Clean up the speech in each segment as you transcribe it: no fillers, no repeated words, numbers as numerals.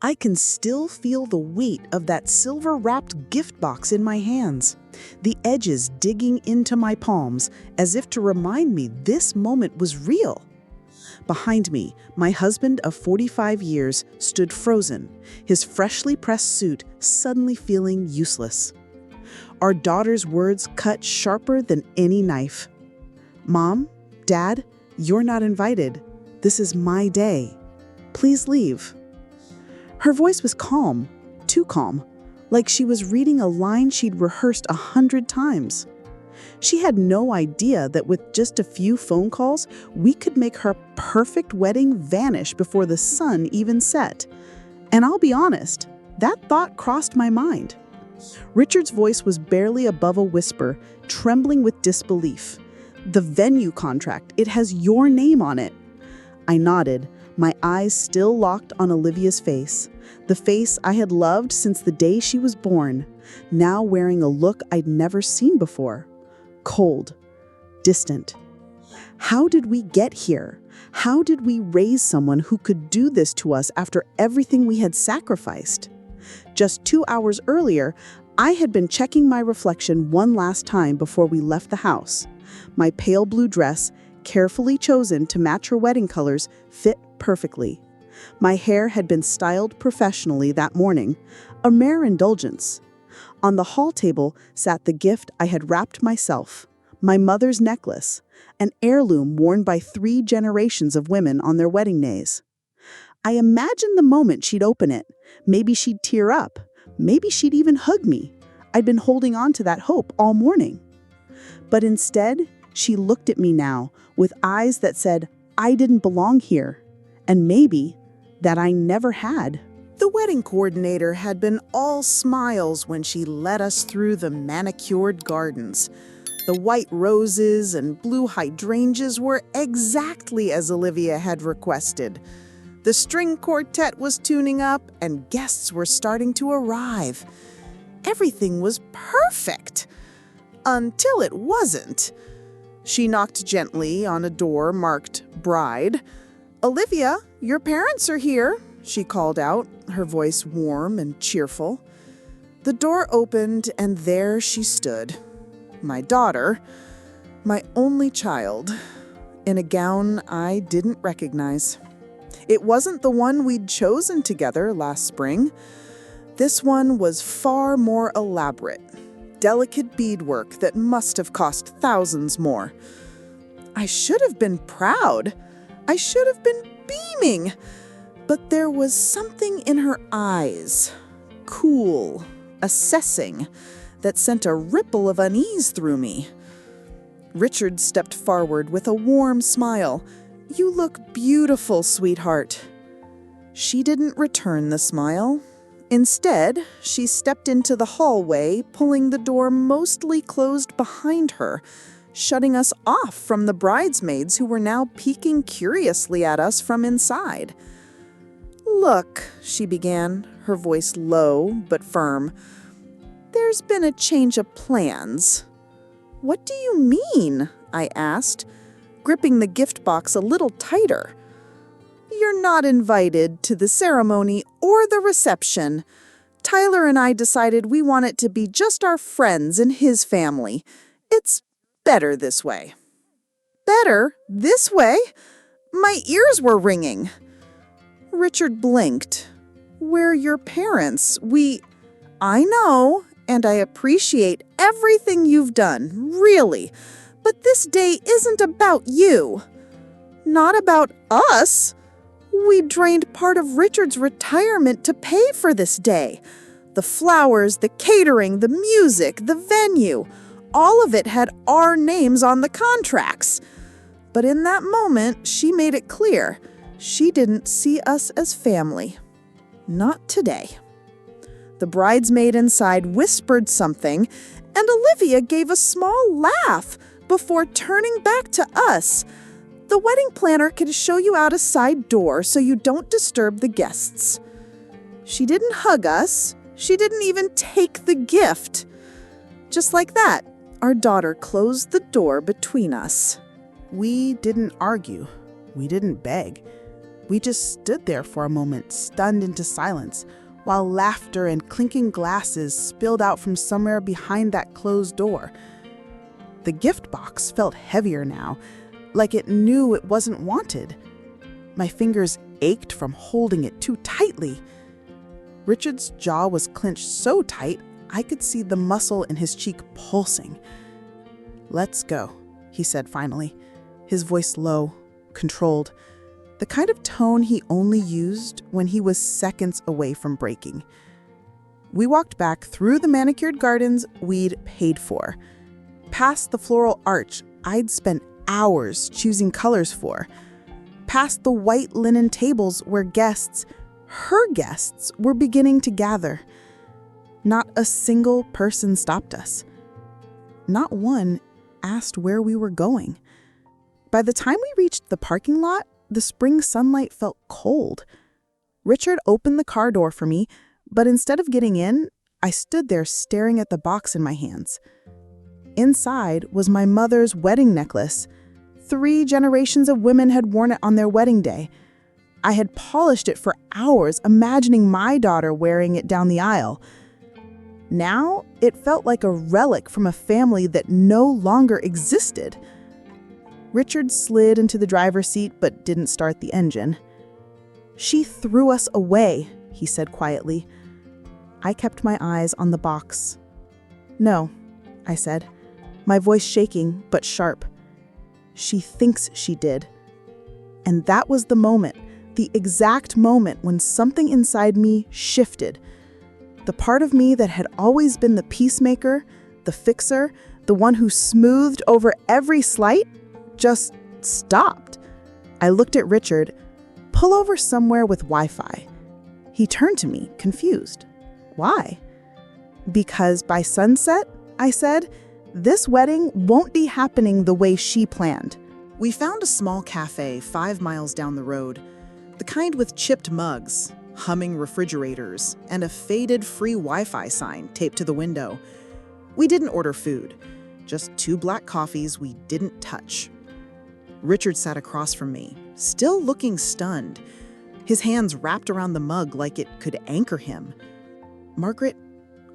I can still feel the weight of that silver-wrapped gift box in my hands, the edges digging into my palms as if to remind me this moment was real. Behind me, my husband of 45 years stood frozen, his freshly pressed suit suddenly feeling useless. Our daughter's words cut sharper than any knife. "Mom, Dad, you're not invited. This is my day. Please leave." Her voice was calm, too calm, like she was reading a line she'd rehearsed 100 times. She had no idea that with just a few phone calls, we could make her perfect wedding vanish before the sun even set. And I'll be honest, that thought crossed my mind. Richard's voice was barely above a whisper, trembling with disbelief. "The venue contract, it has your name on it." I nodded, my eyes still locked on Olivia's face, the face I had loved since the day she was born, now wearing a look I'd never seen before. Cold, distant. How did we get here? How did we raise someone who could do this to us after everything we had sacrificed? Just 2 hours earlier, I had been checking my reflection one last time before we left the house. My pale blue dress, carefully chosen to match her wedding colors, fit perfectly. My hair had been styled professionally that morning, a rare indulgence. On the hall table sat the gift I had wrapped myself, my mother's necklace, an heirloom worn by 3 generations of women on their wedding days. I imagined the moment she'd open it. Maybe she'd tear up. Maybe she'd even hug me. I'd been holding on to that hope all morning. But instead, she looked at me now with eyes that said I didn't belong here, and maybe that I never had. The wedding coordinator had been all smiles when she led us through the manicured gardens. The white roses and blue hydrangeas were exactly as Olivia had requested. The string quartet was tuning up and guests were starting to arrive. Everything was perfect. Until it wasn't. She knocked gently on a door marked Bride. "Olivia, your parents are here," she called out, her voice warm and cheerful. The door opened and there she stood. My daughter, my only child, in a gown I didn't recognize. It wasn't the one we'd chosen together last spring. This one was far more elaborate. Delicate beadwork that must have cost thousands more. I should have been proud. I should have been beaming. But there was something in her eyes, cool, assessing, that sent a ripple of unease through me. Richard stepped forward with a warm smile. "You look beautiful, sweetheart." She didn't return the smile. Instead, she stepped into the hallway, pulling the door mostly closed behind her, shutting us off from the bridesmaids who were now peeking curiously at us from inside. "Look," she began, her voice low but firm. "There's been a change of plans." "What do you mean?" I asked, gripping the gift box a little tighter. "You're not invited to the ceremony or the reception. Tyler and I decided we want it to be just our friends and his family. It's better this way." "Better this way?" My ears were ringing. Richard blinked. "We're your parents. I know, and I appreciate everything you've done, really. But this day isn't about you. Not about us. We drained part of Richard's retirement to pay for this day. The flowers, the catering, the music, the venue, all of it had our names on the contracts. But in that moment, she made it clear she didn't see us as family. Not today." The bridesmaid inside whispered something, and Olivia gave a small laugh before turning back to us. "The wedding planner can show you out a side door so you don't disturb the guests." She didn't hug us. She didn't even take the gift. Just like that, our daughter closed the door between us. We didn't argue. We didn't beg. We just stood there for a moment, stunned into silence, while laughter and clinking glasses spilled out from somewhere behind that closed door. The gift box felt heavier now, like it knew it wasn't wanted. My fingers ached from holding it too tightly. Richard's jaw was clenched so tight, I could see the muscle in his cheek pulsing. "Let's go," he said finally, his voice low, controlled, the kind of tone he only used when he was seconds away from breaking. We walked back through the manicured gardens we'd paid for, past the floral arch I'd spent hours choosing colors for, past the white linen tables where her guests, were beginning to gather. Not a single person stopped us. Not one asked where we were going. By the time we reached the parking lot, the spring sunlight felt cold. Richard opened the car door for me, but instead of getting in, I stood there staring at the box in my hands. Inside was my mother's wedding necklace. 3 generations of women had worn it on their wedding day. I had polished it for hours, imagining my daughter wearing it down the aisle. Now, it felt like a relic from a family that no longer existed. Richard slid into the driver's seat but didn't start the engine. "She threw us away," he said quietly. I kept my eyes on the box. "No," I said, my voice shaking but sharp. "She thinks she did." And that was the moment, the exact moment when something inside me shifted. The part of me that had always been the peacemaker, the fixer, the one who smoothed over every slight, just stopped. I looked at Richard. "Pull over somewhere with Wi-Fi." He turned to me, confused. "Why?" "Because by sunset," I said, "this wedding won't be happening the way she planned." We found a small cafe 5 miles down the road, the kind with chipped mugs, humming refrigerators, and a faded free Wi-Fi sign taped to the window. We didn't order food, just 2 black coffees we didn't touch. Richard sat across from me, still looking stunned, his hands wrapped around the mug like it could anchor him. "Margaret,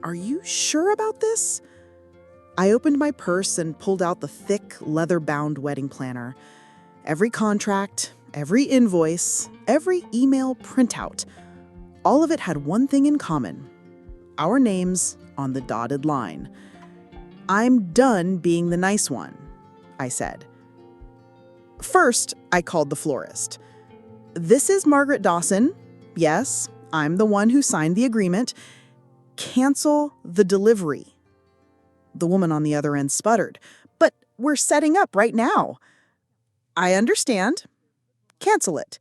are you sure about this?" I opened my purse and pulled out the thick, leather-bound wedding planner. Every contract, every invoice, every email printout, all of it had one thing in common: our names on the dotted line. "I'm done being the nice one," I said. First, I called the florist. "This is Margaret Dawson. Yes, I'm the one who signed the agreement. Cancel the delivery." The woman on the other end sputtered. "But we're setting up right now." "I understand. Cancel it.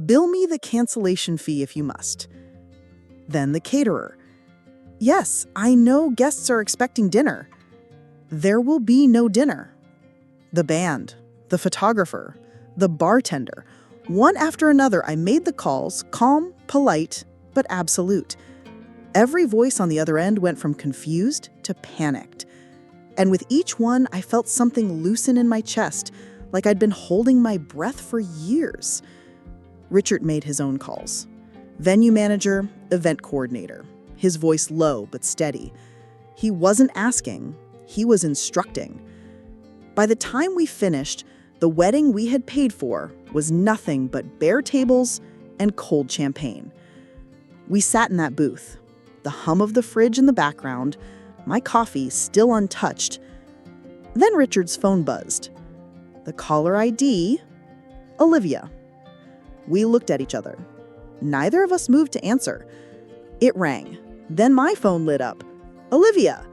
Bill me the cancellation fee if you must." Then the caterer. "Yes, I know guests are expecting dinner." "There will be no dinner." The band, the photographer, the bartender. One after another, I made the calls, calm, polite, but absolute. Every voice on the other end went from confused to panicked. And with each one, I felt something loosen in my chest, like I'd been holding my breath for years. Richard made his own calls. Venue manager, event coordinator. His voice low but steady. He wasn't asking, he was instructing. By the time we finished, the wedding we had paid for was nothing but bare tables and cold champagne. We sat in that booth, the hum of the fridge in the background, my coffee still untouched. Then Richard's phone buzzed. The caller ID, Olivia. We looked at each other. Neither of us moved to answer. It rang. Then my phone lit up. Olivia.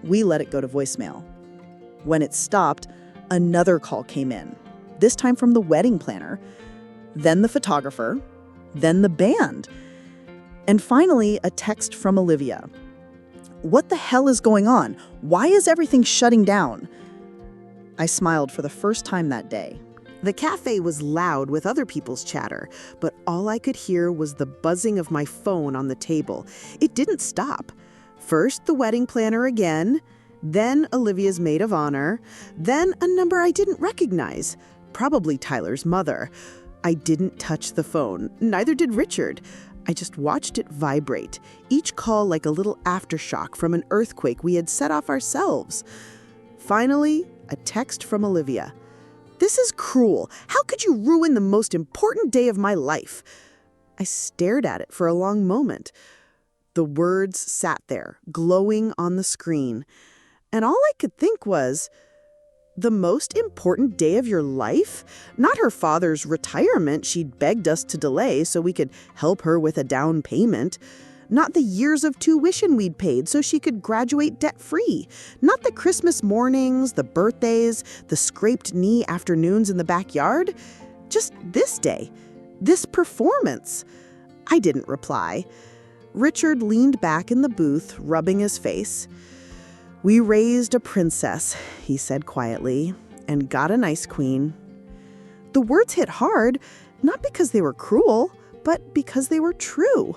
We let it go to voicemail. When it stopped, another call came in, this time from the wedding planner, then the photographer, then the band, and finally a text from Olivia. "What the hell is going on? Why is everything shutting down?" I smiled for the first time that day. The cafe was loud with other people's chatter, but all I could hear was the buzzing of my phone on the table. It didn't stop. First the wedding planner again, then Olivia's maid of honor, then a number I didn't recognize, probably Tyler's mother. I didn't touch the phone. Neither did Richard. I just watched it vibrate, each call like a little aftershock from an earthquake we had set off ourselves. Finally, a text from Olivia. "This is cruel. How could you ruin the most important day of my life?" I stared at it for a long moment. The words sat there, glowing on the screen. And all I could think was, the most important day of your life? Not her father's retirement she'd begged us to delay so we could help her with a down payment. Not the years of tuition we'd paid so she could graduate debt-free. Not the Christmas mornings, the birthdays, the scraped knee afternoons in the backyard. Just this day, this performance. I didn't reply. Richard leaned back in the booth, rubbing his face. "We raised a princess," he said quietly, "and got a nice queen." The words hit hard, not because they were cruel, but because they were true.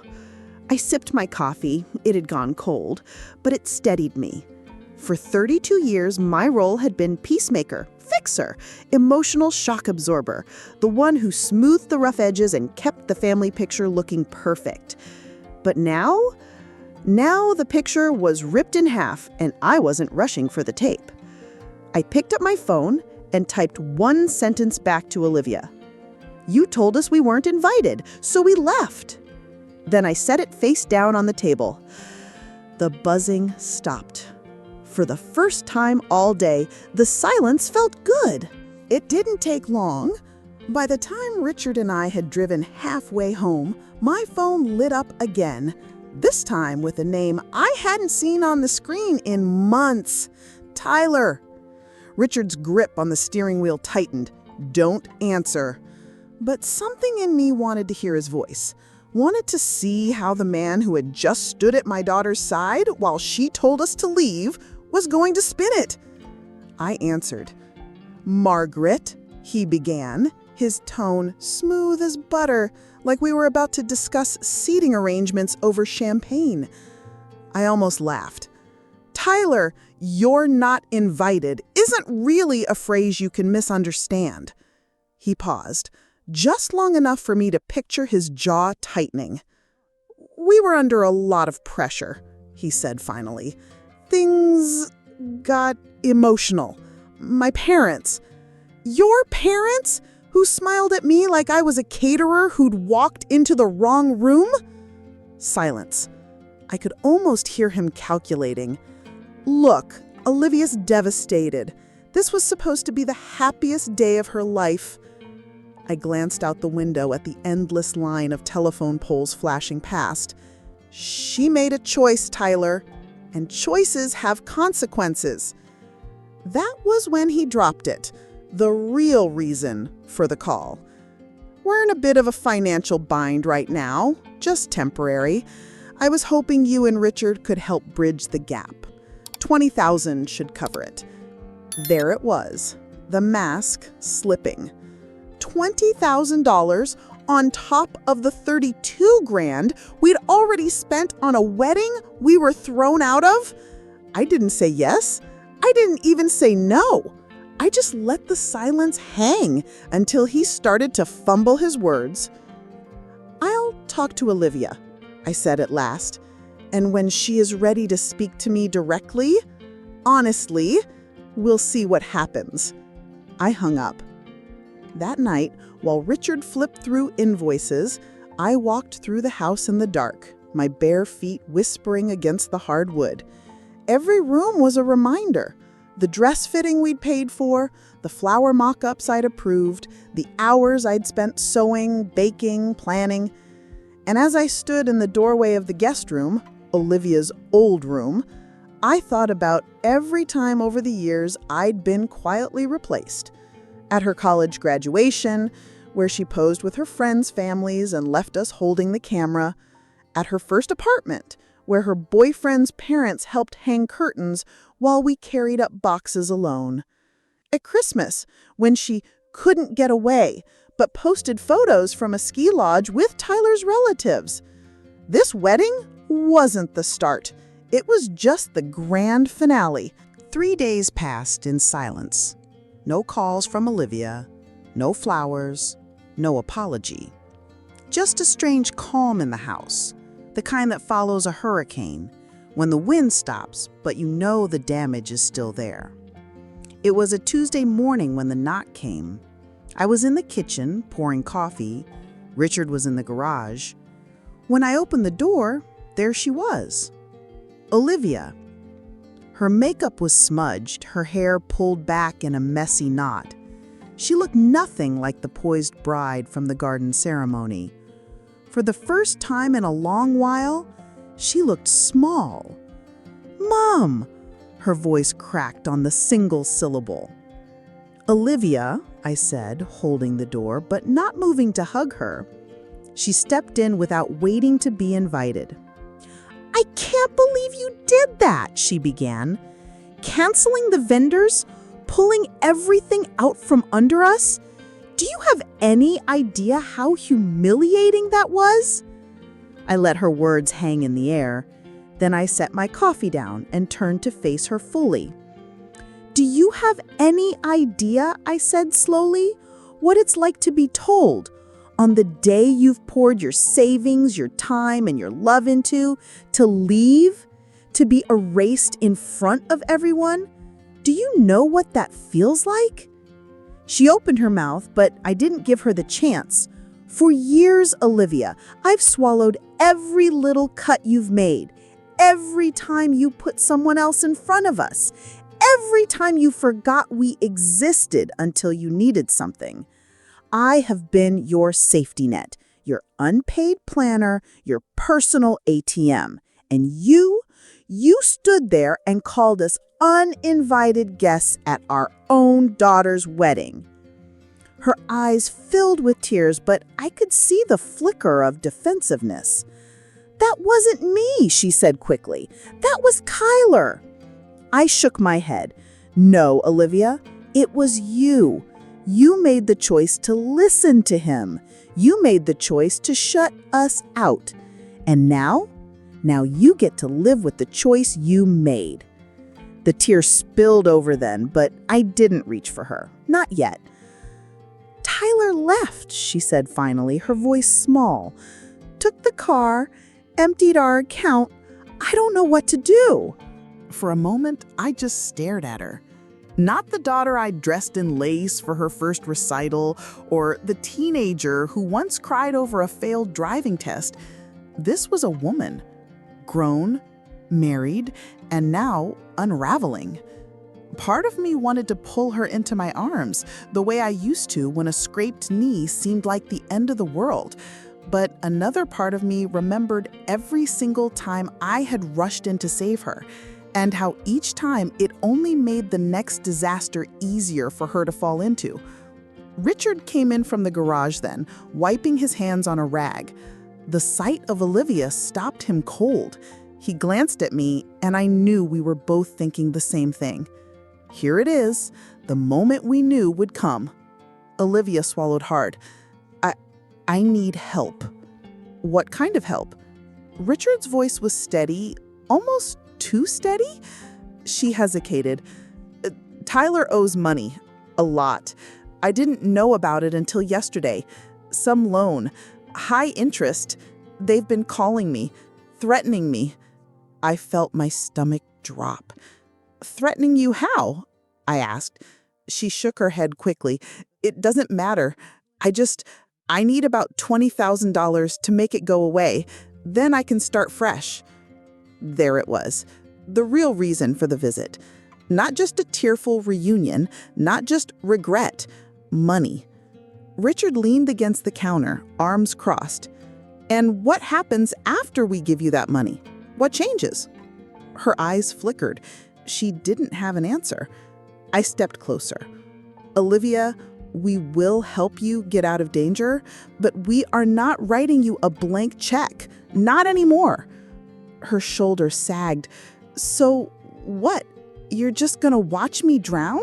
I sipped my coffee. It had gone cold, but it steadied me. For 32 years, my role had been peacemaker, fixer, emotional shock absorber, the one who smoothed the rough edges and kept the family picture looking perfect. But now the picture was ripped in half, and I wasn't rushing for the tape. I picked up my phone and typed one sentence back to Olivia. "You told us we weren't invited, so we left." Then I set it face down on the table. The buzzing stopped. For the first time all day, the silence felt good. It didn't take long. By the time Richard and I had driven halfway home, my phone lit up again. This time with a name I hadn't seen on the screen in months. Tyler. Richard's grip on the steering wheel tightened. "Don't answer." But something in me wanted to hear his voice. Wanted to see how the man who had just stood at my daughter's side while she told us to leave was going to spin it. I answered. "Margaret," he began, his tone smooth as butter, like we were about to discuss seating arrangements over champagne. I almost laughed. "Tyler, you're not invited isn't really a phrase you can misunderstand." He paused, just long enough for me to picture his jaw tightening. "We were under a lot of pressure," he said finally. "Things got emotional. My parents." "Your parents?" Who smiled at me like I was a caterer who'd walked into the wrong room? Silence. I could almost hear him calculating. "Look, Olivia's devastated. This was supposed to be the happiest day of her life." I glanced out the window at the endless line of telephone poles flashing past. "She made a choice, Tyler, and choices have consequences." That was when he dropped it. The real reason for the call. "We're in a bit of a financial bind right now, just temporary. I was hoping you and Richard could help bridge the gap. $20,000 should cover it." There it was, the mask slipping. $20,000 on top of the $32,000 we'd already spent on a wedding we were thrown out of? I didn't say yes. I didn't even say no. I just let the silence hang until he started to fumble his words. "I'll talk to Olivia," I said at last, "and when she is ready to speak to me directly, honestly, we'll see what happens." I hung up. That night, while Richard flipped through invoices, I walked through the house in the dark, my bare feet whispering against the hard wood. Every room was a reminder. The dress fitting we'd paid for, the flower mock-ups I'd approved, the hours I'd spent sewing, baking, planning. And as I stood in the doorway of the guest room, Olivia's old room, I thought about every time over the years I'd been quietly replaced. At her college graduation, where she posed with her friends' families and left us holding the camera. At her first apartment, where her boyfriend's parents helped hang curtains while we carried up boxes alone. At Christmas, when she couldn't get away, but posted photos from a ski lodge with Tyler's relatives. This wedding wasn't the start. It was just the grand finale. 3 days passed in silence. No calls from Olivia, no flowers, no apology. Just a strange calm in the house, the kind that follows a hurricane, when the wind stops, but you know the damage is still there. It was a Tuesday morning when the knock came. I was in the kitchen, pouring coffee. Richard was in the garage. When I opened the door, there she was. Olivia. Her makeup was smudged, her hair pulled back in a messy knot. She looked nothing like the poised bride from the garden ceremony. For the first time in a long while, she looked small. "Mom!" Her voice cracked on the single syllable. "Olivia," I said, holding the door, but not moving to hug her. She stepped in without waiting to be invited. "I can't believe you did that," she began. "Canceling the vendors? Pulling everything out from under us? Do you have any idea how humiliating that was?" I let her words hang in the air. Then I set my coffee down and turned to face her fully. "Do you have any idea," I said slowly, "what it's like to be told, on the day you've poured your savings, your time, and your love into, to leave, to be erased in front of everyone? Do you know what that feels like?" She opened her mouth, but I didn't give her the chance. "For years, Olivia, I've swallowed every little cut you've made. Every time you put someone else in front of us. Every time you forgot we existed until you needed something. I have been your safety net, your unpaid planner, your personal ATM. And you stood there and called us uninvited guests at our own daughter's wedding." Her eyes filled with tears, but I could see the flicker of defensiveness. "That wasn't me," she said quickly. "That was Kyler." I shook my head. "No, Olivia, it was you. You made the choice to listen to him. You made the choice to shut us out. And now you get to live with the choice you made." The tears spilled over then, but I didn't reach for her. Not yet. "Tyler left," she said finally, her voice small. "Took the car, emptied our account. I don't know what to do." For a moment, I just stared at her. Not the daughter I'd dressed in lace for her first recital, or the teenager who once cried over a failed driving test. This was a woman, grown, married, and now unraveling. Part of me wanted to pull her into my arms, the way I used to when a scraped knee seemed like the end of the world. But another part of me remembered every single time I had rushed in to save her, and how each time it only made the next disaster easier for her to fall into. Richard came in from the garage then, wiping his hands on a rag. The sight of Olivia stopped him cold. He glanced at me, and I knew we were both thinking the same thing. Here it is, the moment we knew would come. Olivia swallowed hard. I need help." "What kind of help?" Richard's voice was steady, almost too steady. She hesitated. "Tyler owes money. A lot. I didn't know about it until yesterday. Some loan. High interest. They've been calling me, threatening me." I felt my stomach drop. "Threatening you how?" I asked. She shook her head quickly. "It doesn't matter. I need about $20,000 to make it go away. Then I can start fresh." There it was. The real reason for the visit. Not just a tearful reunion, not just regret. Money. Richard leaned against the counter, arms crossed. "And what happens after we give you that money? What changes?" Her eyes flickered. She didn't have an answer. I stepped closer. "Olivia, we will help you get out of danger, but we are not writing you a blank check. Not anymore." Her shoulders sagged. "So what? You're just gonna watch me drown?"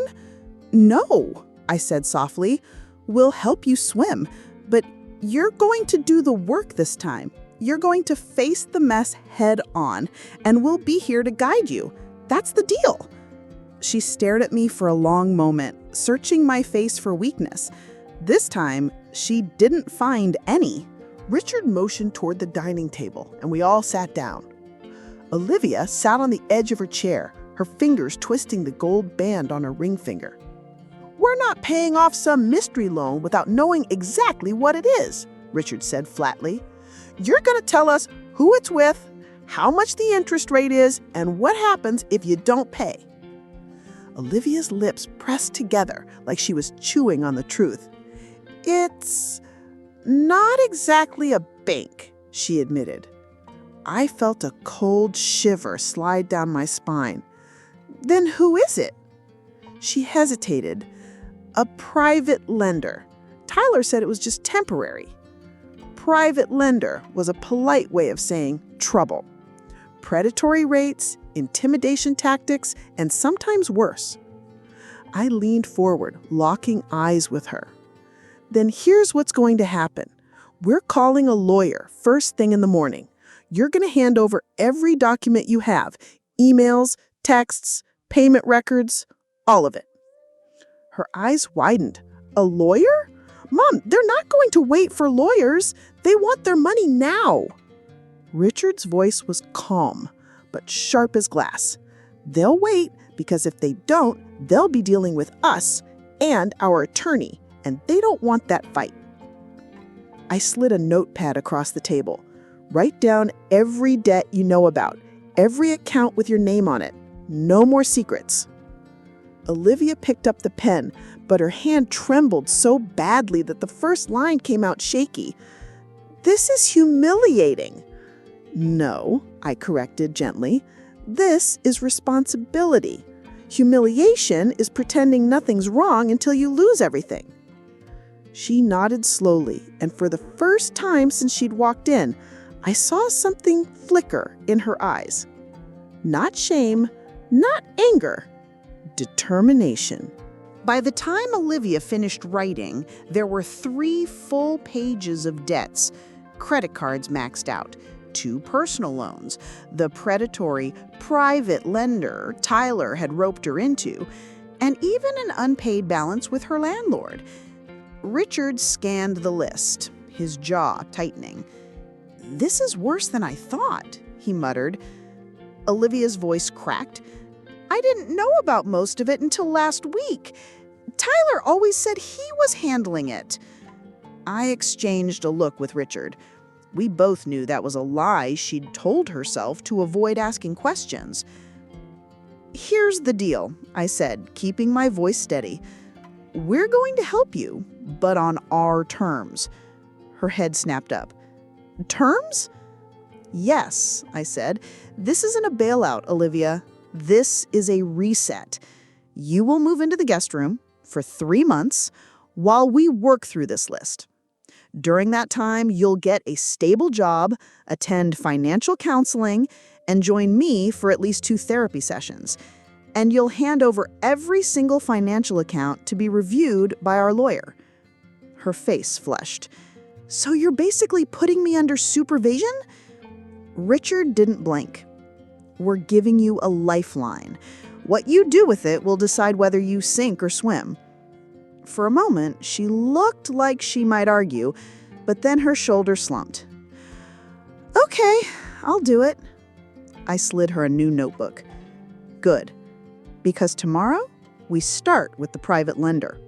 "No," I said softly. "We'll help you swim, but you're going to do the work this time. You're going to face the mess head on, and we'll be here to guide you. That's the deal." She stared at me for a long moment, searching my face for weakness. This time, she didn't find any. Richard motioned toward the dining table, and we all sat down. Olivia sat on the edge of her chair, her fingers twisting the gold band on her ring finger. "We're not paying off some mystery loan without knowing exactly what it is," Richard said flatly. "You're going to tell us who it's with, how much the interest rate is, and what happens if you don't pay." Olivia's lips pressed together like she was chewing on the truth. "It's not exactly a bank," she admitted. I felt a cold shiver slide down my spine. "Then who is it?" She hesitated. "A private lender. Tyler said it was just temporary." Private lender was a polite way of saying trouble. Predatory rates, intimidation tactics, and sometimes worse. I leaned forward, locking eyes with her. "Then here's what's going to happen. We're calling a lawyer first thing in the morning. You're going to hand over every document you have, emails, texts, payment records, all of it." Her eyes widened. "A lawyer? Mom, they're not going to wait for lawyers. They want their money now." Richard's voice was calm, but sharp as glass. "They'll wait because if they don't, they'll be dealing with us and our attorney, and they don't want that fight." I slid a notepad across the table. "Write down every debt you know about, every account with your name on it. No more secrets." Olivia picked up the pen, but her hand trembled so badly that the first line came out shaky. "This is humiliating." "No," I corrected gently. "This is responsibility. Humiliation is pretending nothing's wrong until you lose everything." She nodded slowly, and for the first time since she'd walked in, I saw something flicker in her eyes. Not shame, not anger, determination. By the time Olivia finished writing, there were 3 full pages of debts, credit cards maxed out, 2 personal loans, the predatory private lender Tyler had roped her into, and even an unpaid balance with her landlord. Richard scanned the list, his jaw tightening. "This is worse than I thought," he muttered. Olivia's voice cracked. "I didn't know about most of it until last week. Tyler always said he was handling it." I exchanged a look with Richard. We both knew that was a lie she'd told herself to avoid asking questions. "Here's the deal," I said, keeping my voice steady. "We're going to help you, but on our terms." Her head snapped up. "Terms?" "Yes," I said. "This isn't a bailout, Olivia. This is a reset. You will move into the guest room for 3 months while we work through this list. During that time, you'll get a stable job, attend financial counseling, and join me for at least 2 therapy sessions. And you'll hand over every single financial account to be reviewed by our lawyer." Her face flushed. "So you're basically putting me under supervision?" Richard didn't blink. "We're giving you a lifeline. What you do with it will decide whether you sink or swim." For a moment, she looked like she might argue, but then her shoulders slumped. "Okay, I'll do it." I slid her a new notebook. "Good. Because tomorrow, we start with the private lender.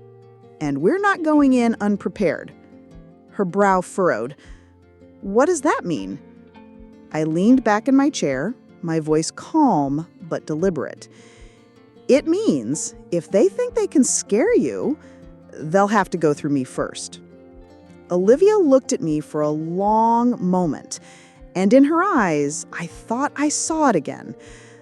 And we're not going in unprepared." Her brow furrowed. "What does that mean?" I leaned back in my chair, my voice calm but deliberate. "It means if they think they can scare you, they'll have to go through me first." Olivia looked at me for a long moment, and in her eyes, I thought I saw it again,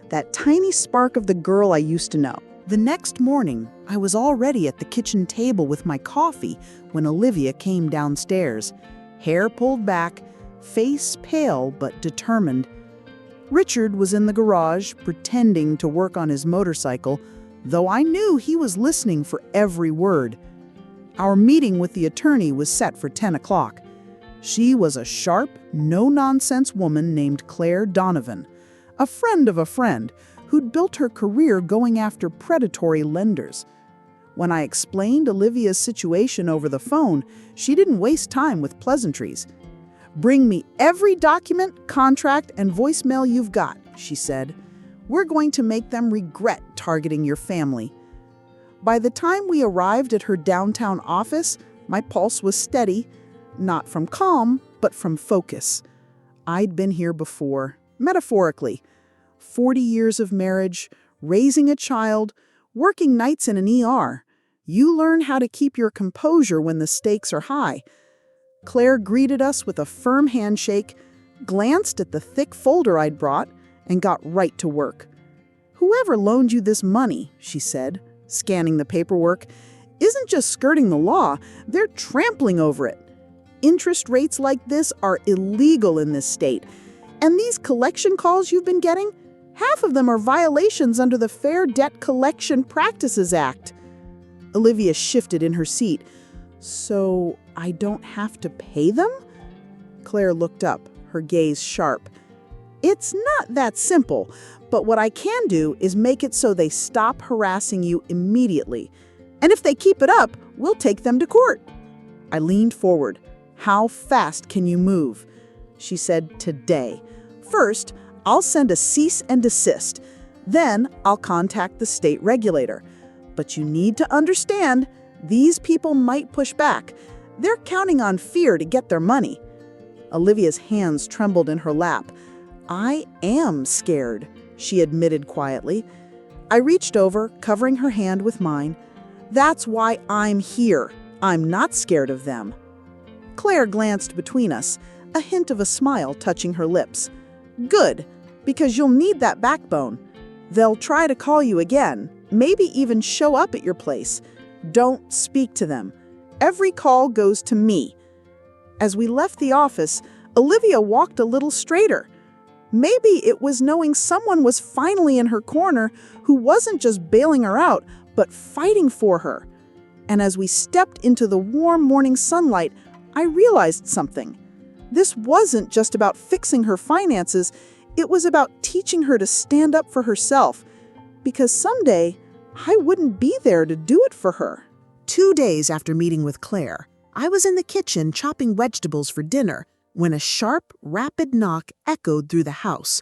that tiny spark of the girl I used to know. The next morning, I was already at the kitchen table with my coffee when Olivia came downstairs, hair pulled back, face pale but determined. Richard was in the garage, pretending to work on his motorcycle, though I knew he was listening for every word. Our meeting with the attorney was set for 10 o'clock. She was a sharp, no-nonsense woman named Claire Donovan, a friend of a friend who'd built her career going after predatory lenders. When I explained Olivia's situation over the phone, she didn't waste time with pleasantries. "Bring me every document, contract, and voicemail you've got," she said. "We're going to make them regret targeting your family." By the time we arrived at her downtown office, my pulse was steady, not from calm, but from focus. I'd been here before, metaphorically. 40 years of marriage, raising a child, working nights in an ER. You learn how to keep your composure when the stakes are high. Claire greeted us with a firm handshake, glanced at the thick folder I'd brought, and got right to work. "Whoever loaned you this money," she said, scanning the paperwork, "isn't just skirting the law, they're trampling over it. Interest rates like this are illegal in this state. And these collection calls you've been getting, half of them are violations under the Fair Debt Collection Practices Act." Olivia shifted in her seat. "So I don't have to pay them?" Claire looked up, her gaze sharp. "It's not that simple, but what I can do is make it so they stop harassing you immediately. And if they keep it up, we'll take them to court." I leaned forward. "How fast can you move?" She said, "Today. First, I'll send a cease and desist. Then I'll contact the state regulator. But you need to understand, these people might push back. They're counting on fear to get their money." Olivia's hands trembled in her lap. "I am scared," she admitted quietly. I reached over, covering her hand with mine. "That's why I'm here. I'm not scared of them." Claire glanced between us, a hint of a smile touching her lips. "Good, because you'll need that backbone. They'll try to call you again, maybe even show up at your place. Don't speak to them. Every call goes to me." As we left the office, Olivia walked a little straighter. Maybe it was knowing someone was finally in her corner who wasn't just bailing her out, but fighting for her. And as we stepped into the warm morning sunlight, I realized something. This wasn't just about fixing her finances, it was about teaching her to stand up for herself. Because someday, I wouldn't be there to do it for her. 2 days after meeting with Claire, I was in the kitchen chopping vegetables for dinner when a sharp, rapid knock echoed through the house.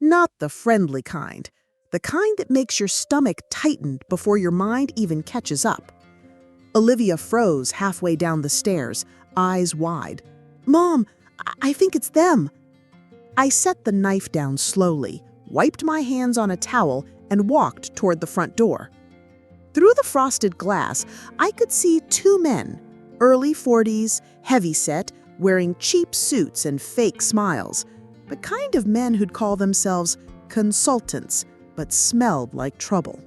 Not the friendly kind. The kind that makes your stomach tighten before your mind even catches up. Olivia froze halfway down the stairs, eyes wide. "Mom, I think it's them." I set the knife down slowly, wiped my hands on a towel, and walked toward the front door. Through the frosted glass, I could see 2 men, early 40s, heavyset, wearing cheap suits and fake smiles, the kind of men who'd call themselves consultants, but smelled like trouble.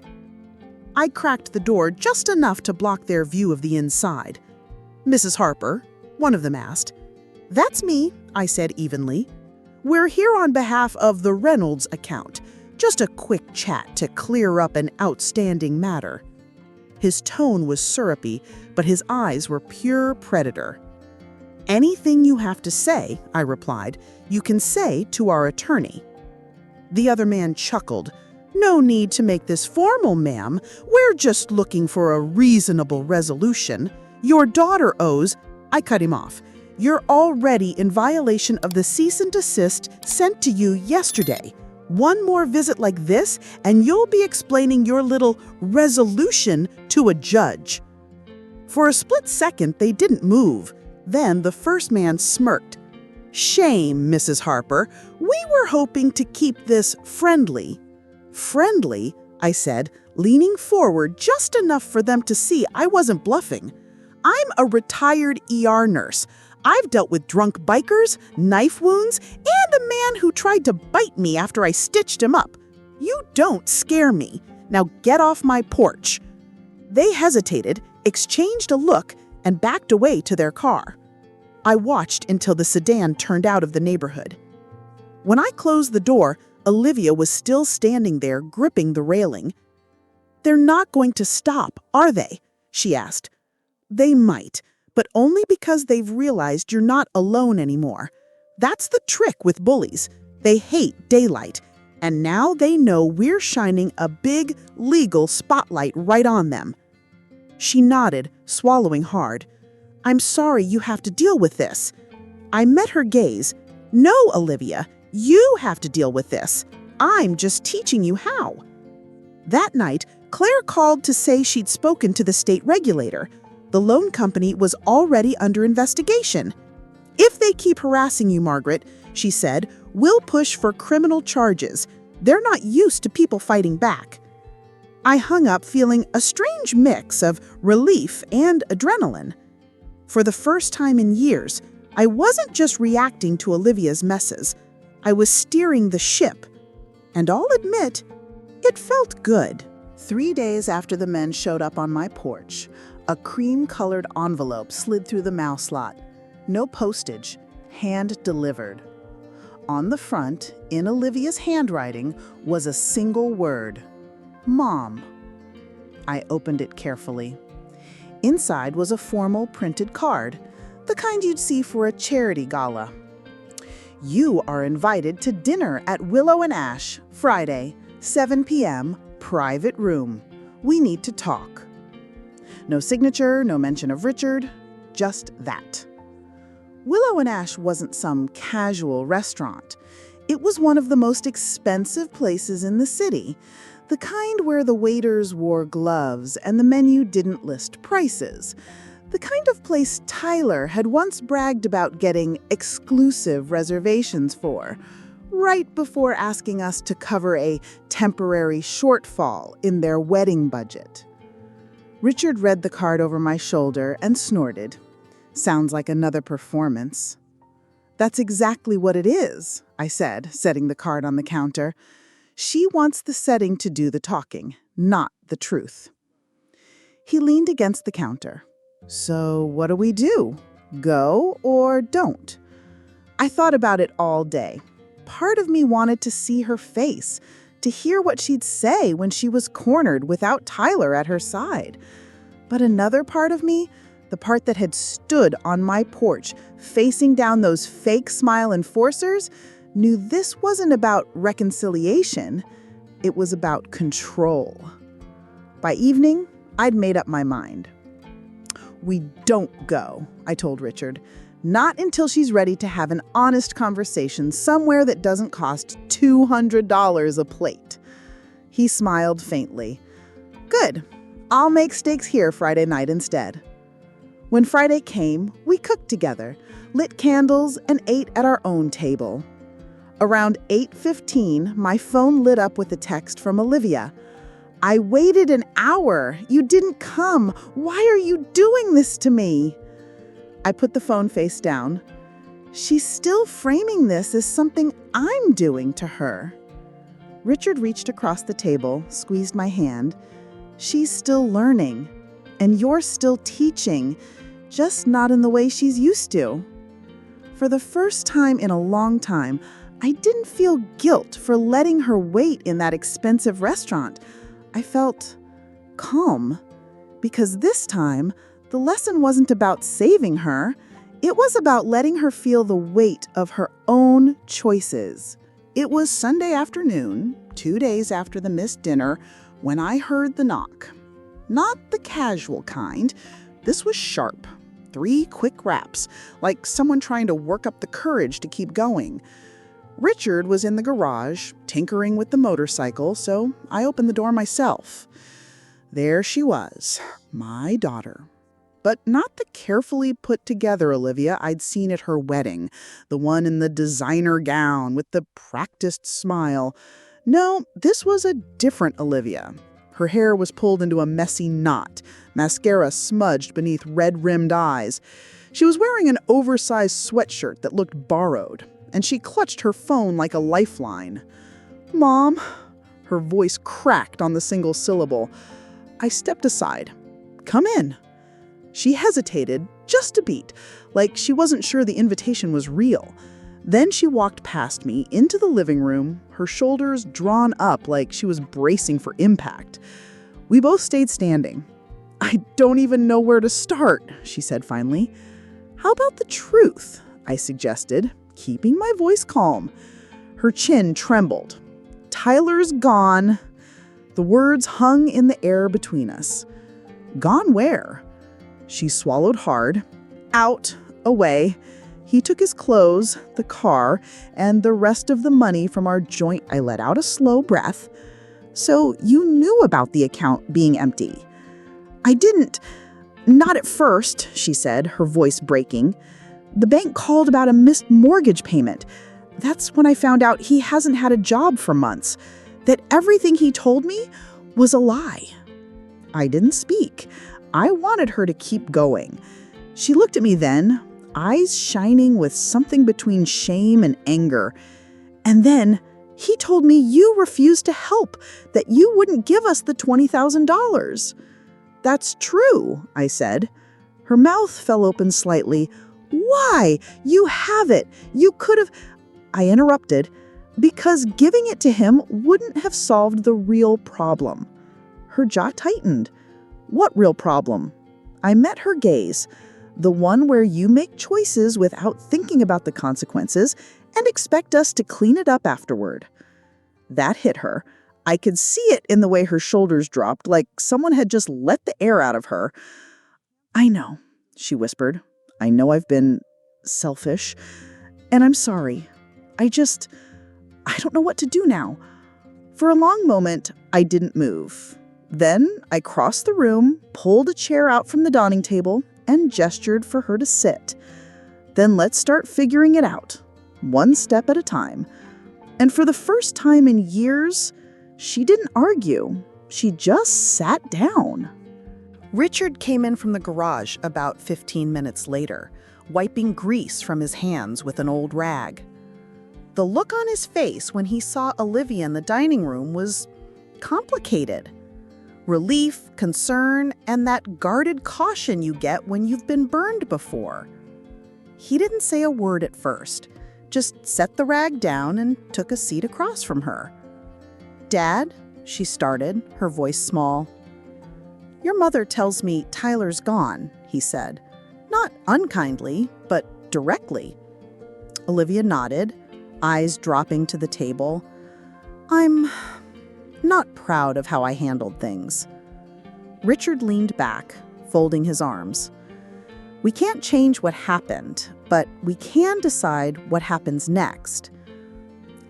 I cracked the door just enough to block their view of the inside. "Mrs. Harper?" one of them asked. "That's me," I said evenly. "We're here on behalf of the Reynolds account. Just a quick chat to clear up an outstanding matter." His tone was syrupy, but his eyes were pure predator. "Anything you have to say," I replied, "you can say to our attorney." The other man chuckled. "No need to make this formal, ma'am. We're just looking for a reasonable resolution. Your daughter owes—" I cut him off. "You're already in violation of the cease and desist sent to you yesterday. One more visit like this, and you'll be explaining your little resolution to a judge." For a split second, they didn't move. Then the first man smirked. "Shame, Mrs. Harper. We were hoping to keep this friendly." "Friendly?" I said, leaning forward just enough for them to see I wasn't bluffing. "I'm a retired ER nurse. I've dealt with drunk bikers, knife wounds, and a man who tried to bite me after I stitched him up. You don't scare me. Now get off my porch." They hesitated, exchanged a look, and backed away to their car. I watched until the sedan turned out of the neighborhood. When I closed the door, Olivia was still standing there, gripping the railing. "They're not going to stop, are they?" she asked. "They might, but only because they've realized you're not alone anymore. That's the trick with bullies. They hate daylight, and now they know we're shining a big legal spotlight right on them." She nodded, swallowing hard. I'm sorry you have to deal with this. I met her gaze. No, Olivia, you have to deal with this. I'm just teaching you how. That night, Claire called to say she'd spoken to the state regulator. The loan company was already under investigation. If they keep harassing you, Margaret, she said, we'll push for criminal charges. They're not used to people fighting back. I hung up feeling a strange mix of relief and adrenaline. For the first time in years, I wasn't just reacting to Olivia's messes. I was steering the ship. And I'll admit, it felt good. 3 days after the men showed up on my porch, a cream-colored envelope slid through the mail slot. No postage, hand-delivered. On the front, in Olivia's handwriting, was a single word. Mom. I opened it carefully. Inside was a formal printed card, the kind you'd see for a charity gala. You are invited to dinner at Willow and Ash, Friday, 7 p.m., private room. We need to talk. No signature, no mention of Richard, just that. Willow and Ash wasn't some casual restaurant. It was one of the most expensive places in the city, the kind where the waiters wore gloves and the menu didn't list prices, the kind of place Tyler had once bragged about getting exclusive reservations for, right before asking us to cover a temporary shortfall in their wedding budget. Richard read the card over my shoulder and snorted. Sounds like another performance. That's exactly what it is, I said, setting the card on the counter. She wants the setting to do the talking, not the truth. He leaned against the counter. So what do we do? Go or don't? I thought about it all day. Part of me wanted to see her face, to hear what she'd say when she was cornered without Tyler at her side. But another part of me, the part that had stood on my porch, facing down those fake smile enforcers, knew this wasn't about reconciliation. It was about control. By evening, I'd made up my mind. We don't go, I told Richard. Not until she's ready to have an honest conversation somewhere that doesn't cost $200 a plate. He smiled faintly. Good. I'll make steaks here Friday night instead. When Friday came, we cooked together, lit candles, and ate at our own table. Around 8:15, my phone lit up with a text from Olivia. I waited an hour. You didn't come. Why are you doing this to me? I put the phone face down. She's still framing this as something I'm doing to her. Richard reached across the table, squeezed my hand. She's still learning, and you're still teaching, just not in the way she's used to. For the first time in a long time, I didn't feel guilt for letting her wait in that expensive restaurant. I felt calm, because this time, the lesson wasn't about saving her. It was about letting her feel the weight of her own choices. It was Sunday afternoon, 2 days after the missed dinner, when I heard the knock. Not the casual kind. This was sharp. 3 quick raps, like someone trying to work up the courage to keep going. Richard was in the garage, tinkering with the motorcycle, so I opened the door myself. There she was, my daughter. But not the carefully put-together Olivia I'd seen at her wedding, the one in the designer gown with the practiced smile. No, this was a different Olivia. Her hair was pulled into a messy knot, mascara smudged beneath red-rimmed eyes. She was wearing an oversized sweatshirt that looked borrowed, and she clutched her phone like a lifeline. Mom, her voice cracked on the single syllable. I stepped aside. Come in. She hesitated just a beat, like she wasn't sure the invitation was real. Then she walked past me into the living room, her shoulders drawn up like she was bracing for impact. We both stayed standing. I don't even know where to start, she said finally. How about the truth? I suggested, keeping my voice calm. Her chin trembled. Tyler's gone. The words hung in the air between us. Gone where? She swallowed hard. Out, away. He took his clothes, the car, and the rest of the money from our joint. I let out a slow breath. So you knew about the account being empty? I didn't. Not at first, she said, her voice breaking. The bank called about a missed mortgage payment. That's when I found out he hasn't had a job for months, that everything he told me was a lie. I didn't speak. I wanted her to keep going. She looked at me then, eyes shining with something between shame and anger. And then he told me you refused to help, that you wouldn't give us the $20,000. That's true, I said. Her mouth fell open slightly. Why? You have it. You could have... I interrupted, because giving it to him wouldn't have solved the real problem. Her jaw tightened. What real problem? I met her gaze, the one where you make choices without thinking about the consequences and expect us to clean it up afterward. That hit her. I could see it in the way her shoulders dropped, like someone had just let the air out of her. I know, she whispered. I know I've been selfish, and I'm sorry. I don't know what to do now. For a long moment, I didn't move. Then I crossed the room, pulled a chair out from the dining table, and gestured for her to sit. Then let's start figuring it out, one step at a time. And for the first time in years, she didn't argue. She just sat down. Richard came in from the garage about 15 minutes later, wiping grease from his hands with an old rag. The look on his face when he saw Olivia in the dining room was complicated. Relief, concern, and that guarded caution you get when you've been burned before. He didn't say a word at first, just set the rag down and took a seat across from her. "Dad," she started, her voice small. "Your mother tells me Tyler's gone," he said. Not unkindly, but directly. Olivia nodded, eyes dropping to the table. "I'm not proud of how I handled things." Richard leaned back, folding his arms. "We can't change what happened, but we can decide what happens next."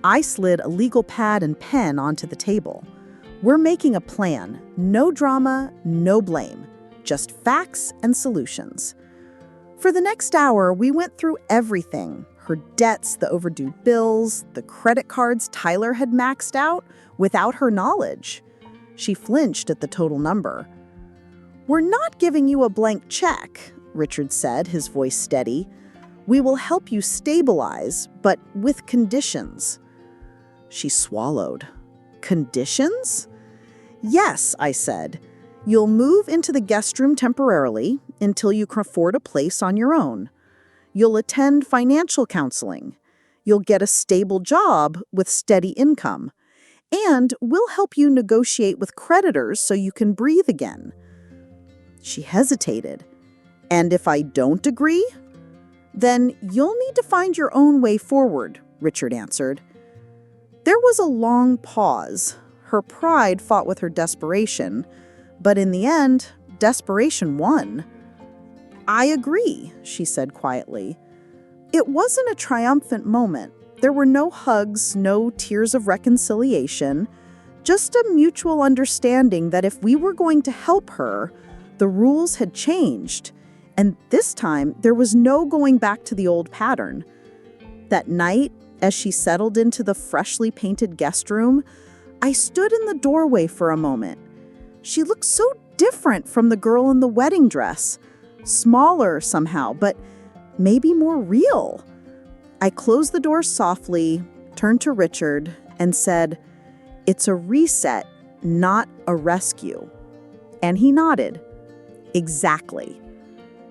I slid a legal pad and pen onto the table. We're making a plan. No drama, no blame. Just facts and solutions. For the next hour, we went through everything. Her debts, the overdue bills, the credit cards Tyler had maxed out without her knowledge. She flinched at the total number. "We're not giving you a blank check," Richard said, his voice steady. "We will help you stabilize, but with conditions." She swallowed. "Conditions?" "Yes," I said. "You'll move into the guest room temporarily until you can afford a place on your own. You'll attend financial counseling. You'll get a stable job with steady income. And we'll help you negotiate with creditors so you can breathe again." She hesitated. "And if I don't agree?" "Then you'll need to find your own way forward," Richard answered. There was a long pause. Her pride fought with her desperation, but in the end, desperation won. "I agree," she said quietly. It wasn't a triumphant moment. There were no hugs, no tears of reconciliation, just a mutual understanding that if we were going to help her, the rules had changed, and this time there was no going back to the old pattern. That night, as she settled into the freshly painted guest room, I stood in the doorway for a moment. She looked so different from the girl in the wedding dress, smaller somehow, but maybe more real. I closed the door softly, turned to Richard, and said, "It's a reset, not a rescue." And he nodded. "Exactly."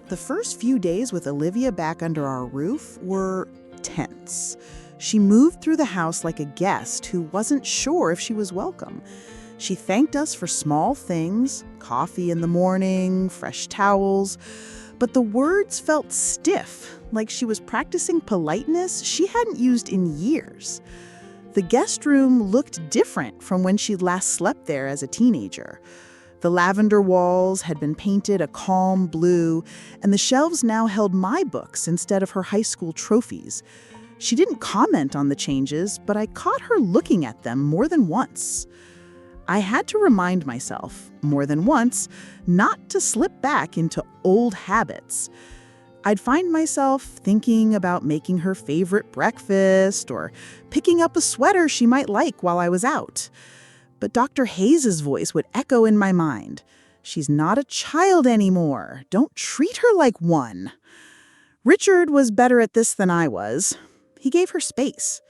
The first few days with Olivia back under our roof were tense. She moved through the house like a guest who wasn't sure if she was welcome. She thanked us for small things, coffee in the morning, fresh towels, but the words felt stiff, like she was practicing politeness she hadn't used in years. The guest room looked different from when she'd last slept there as a teenager. The lavender walls had been painted a calm blue, and the shelves now held my books instead of her high school trophies. She didn't comment on the changes, but I caught her looking at them more than once. I had to remind myself, more than once, not to slip back into old habits. I'd find myself thinking about making her favorite breakfast or picking up a sweater she might like while I was out. But Dr. Hayes's voice would echo in my mind. She's not a child anymore. Don't treat her like one. Richard was better at this than I was. He gave her space.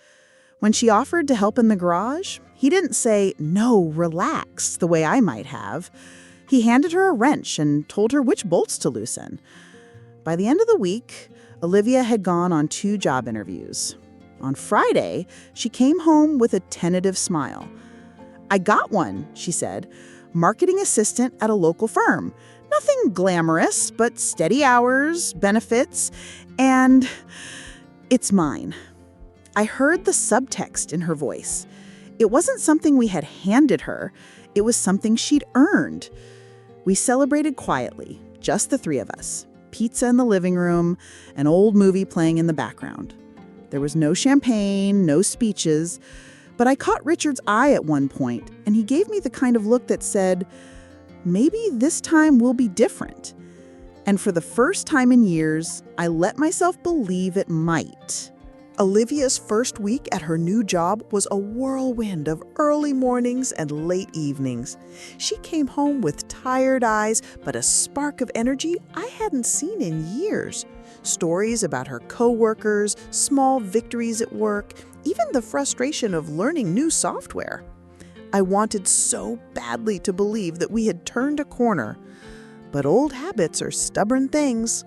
When she offered to help in the garage, he didn't say, "No, relax," the way I might have. He handed her a wrench and told her which bolts to loosen. By the end of the week, Olivia had gone on 2 job interviews. On Friday, she came home with a tentative smile. "I got one," she said, "marketing assistant at a local firm. Nothing glamorous, but steady hours, benefits, and it's mine." I heard the subtext in her voice. It wasn't something we had handed her. It was something she'd earned. We celebrated quietly, just the 3 of us. Pizza in the living room, an old movie playing in the background. There was no champagne, no speeches, but I caught Richard's eye at one point, and he gave me the kind of look that said, "Maybe this time will be different." And for the first time in years, I let myself believe it might. Olivia's first week at her new job was a whirlwind of early mornings and late evenings. She came home with tired eyes, but a spark of energy I hadn't seen in years. Stories about her coworkers, small victories at work, even the frustration of learning new software. I wanted so badly to believe that we had turned a corner. But old habits are stubborn things.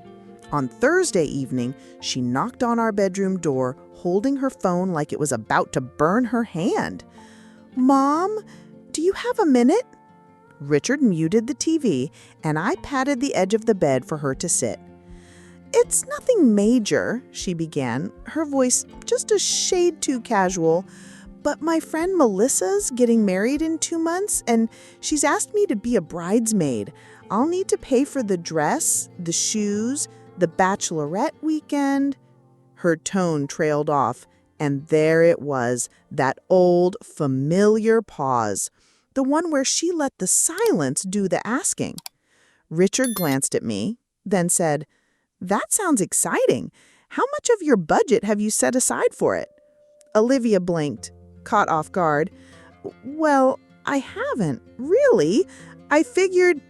On Thursday evening, she knocked on our bedroom door, holding her phone like it was about to burn her hand. "Mom, do you have a minute?" Richard muted the TV, and I patted the edge of the bed for her to sit. "It's nothing major," she began, her voice just a shade too casual. "But my friend Melissa's getting married in 2 months, and she's asked me to be a bridesmaid. I'll need to pay for the dress, the shoes, the bachelorette weekend." Her tone trailed off, and there it was, that old, familiar pause, the one where she let the silence do the asking. Richard glanced at me, then said, "That sounds exciting. How much of your budget have you set aside for it?" Olivia blinked, caught off guard. "Well, I haven't, really. I figured—"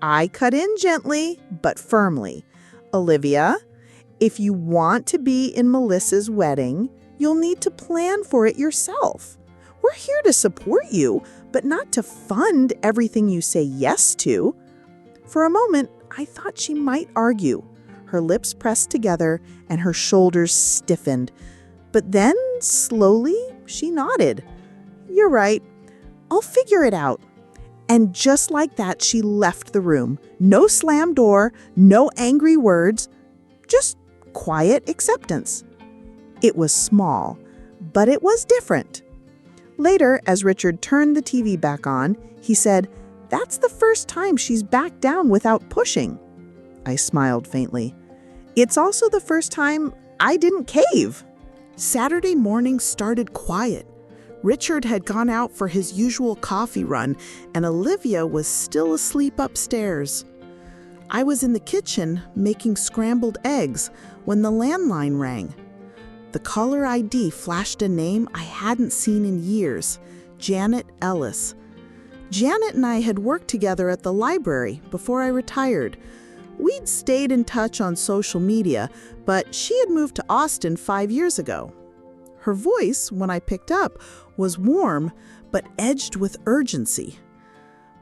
I cut in gently, but firmly. "Olivia, if you want to be in Melissa's wedding, you'll need to plan for it yourself. We're here to support you, but not to fund everything you say yes to." For a moment, I thought she might argue. Her lips pressed together and her shoulders stiffened. But then, slowly, she nodded. "You're right. I'll figure it out." And just like that, she left the room. No slam door, no angry words, just quiet acceptance. It was small, but it was different. Later, as Richard turned the TV back on, he said, "That's the first time she's backed down without pushing." I smiled faintly. "It's also the first time I didn't cave." Saturday morning started quiet. Richard had gone out for his usual coffee run, and Olivia was still asleep upstairs. I was in the kitchen making scrambled eggs when the landline rang. The caller ID flashed a name I hadn't seen in years, Janet Ellis. Janet and I had worked together at the library before I retired. We'd stayed in touch on social media, but she had moved to Austin 5 years ago. Her voice, when I picked up, was warm, but edged with urgency.